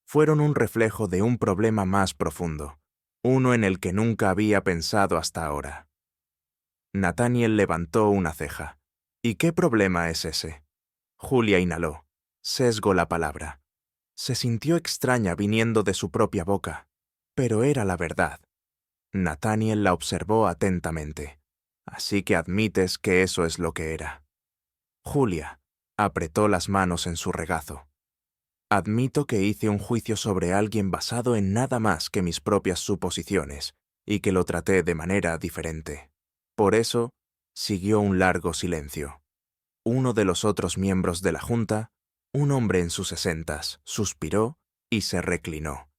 Speaker 1: Fueron un reflejo de un problema más profundo, uno en el que nunca había pensado hasta ahora. Nathaniel levantó una ceja. ¿Y qué problema es ese? Julia inhaló. Sesgó la palabra. Se sintió extraña viniendo de su propia boca, pero era la verdad. Nathaniel la observó atentamente. Así que admites que eso es lo que era. Julia apretó las manos en su regazo. Admito que hice un juicio sobre alguien basado en nada más que mis propias suposiciones y que lo traté de manera diferente. Por eso, siguió un largo silencio. Uno de los otros miembros de la Junta, un hombre en sus 60s, suspiró y se reclinó.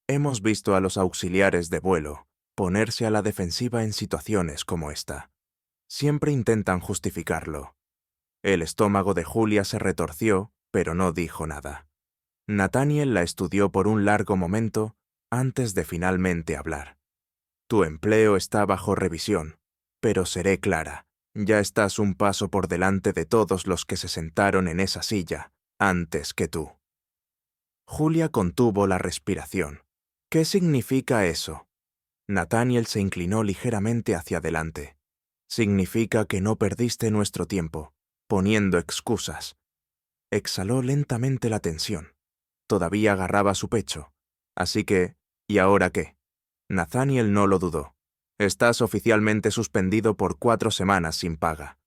Speaker 1: Hemos visto a los auxiliares de vuelo ponerse a la defensiva en situaciones como esta. Siempre intentan justificarlo. El estómago de Julia se retorció, pero no dijo nada. Nathaniel la estudió por un largo momento antes de finalmente hablar. Tu empleo está bajo revisión, pero seré clara. Ya estás un paso por delante de todos los que se sentaron en esa silla antes que tú. Julia contuvo la respiración. ¿Qué significa eso? Nathaniel se inclinó ligeramente hacia adelante. Significa que no perdiste nuestro tiempo, poniendo excusas. Exhaló lentamente la tensión. Todavía agarraba su pecho. Así que, ¿y ahora qué? Nathaniel no lo dudó. Estás oficialmente suspendido por 4 semanas sin paga.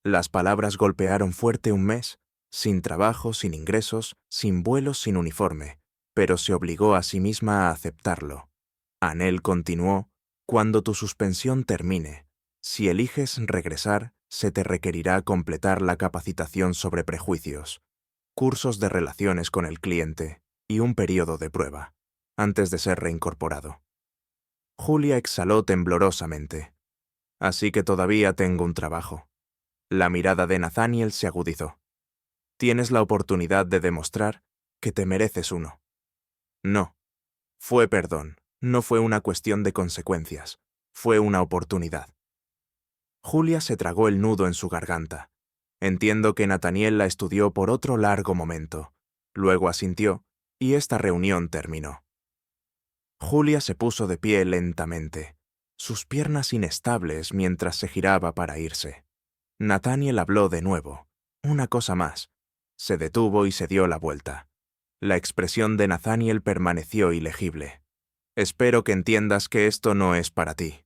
Speaker 1: Las palabras golpearon fuerte un mes, sin trabajo, sin ingresos, sin vuelos, sin uniforme, pero se obligó a sí misma a aceptarlo. Anel continuó, cuando tu suspensión termine, si eliges regresar, se te requerirá completar la capacitación sobre prejuicios, cursos de relaciones con el cliente y un periodo de prueba, antes de ser reincorporado. Julia exhaló temblorosamente. Así que todavía tengo un trabajo. La mirada de Nathaniel se agudizó. Tienes la oportunidad de demostrar que te mereces uno. No. Fue perdón. No fue una cuestión de consecuencias. Fue una oportunidad. Julia se tragó el nudo en su garganta. Entiendo que Nathaniel la estudió por otro largo momento. Luego asintió, y esta reunión terminó. Julia se puso de pie lentamente, sus piernas inestables mientras se giraba para irse. Nathaniel habló de nuevo. Una cosa más. Se detuvo y se dio la vuelta. La expresión de Nathaniel permaneció ilegible. Espero que entiendas que esto no es para ti.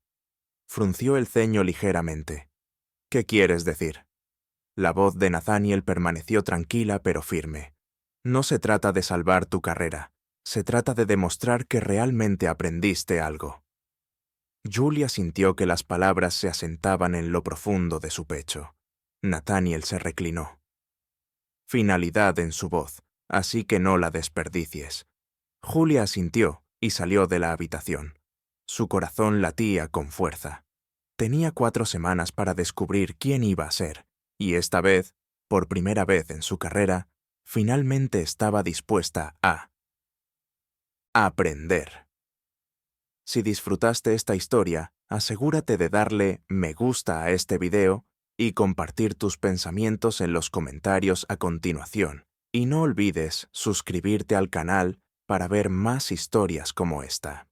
Speaker 1: Frunció el ceño ligeramente. ¿Qué quieres decir? La voz de Nathaniel permaneció tranquila pero firme. No se trata de salvar tu carrera. Se trata de demostrar que realmente aprendiste algo. Julia sintió que las palabras se asentaban en lo profundo de su pecho. Nathaniel se reclinó. Finalidad en su voz, así que no la desperdicies. Julia asintió y salió de la habitación. Su corazón latía con fuerza. Tenía 4 semanas para descubrir quién iba a ser, y esta vez, por primera vez en su carrera, finalmente estaba dispuesta a aprender. Si disfrutaste esta historia, asegúrate de darle me gusta a este video y compartir tus pensamientos en los comentarios a continuación. Y no olvides suscribirte al canal para ver más historias como esta.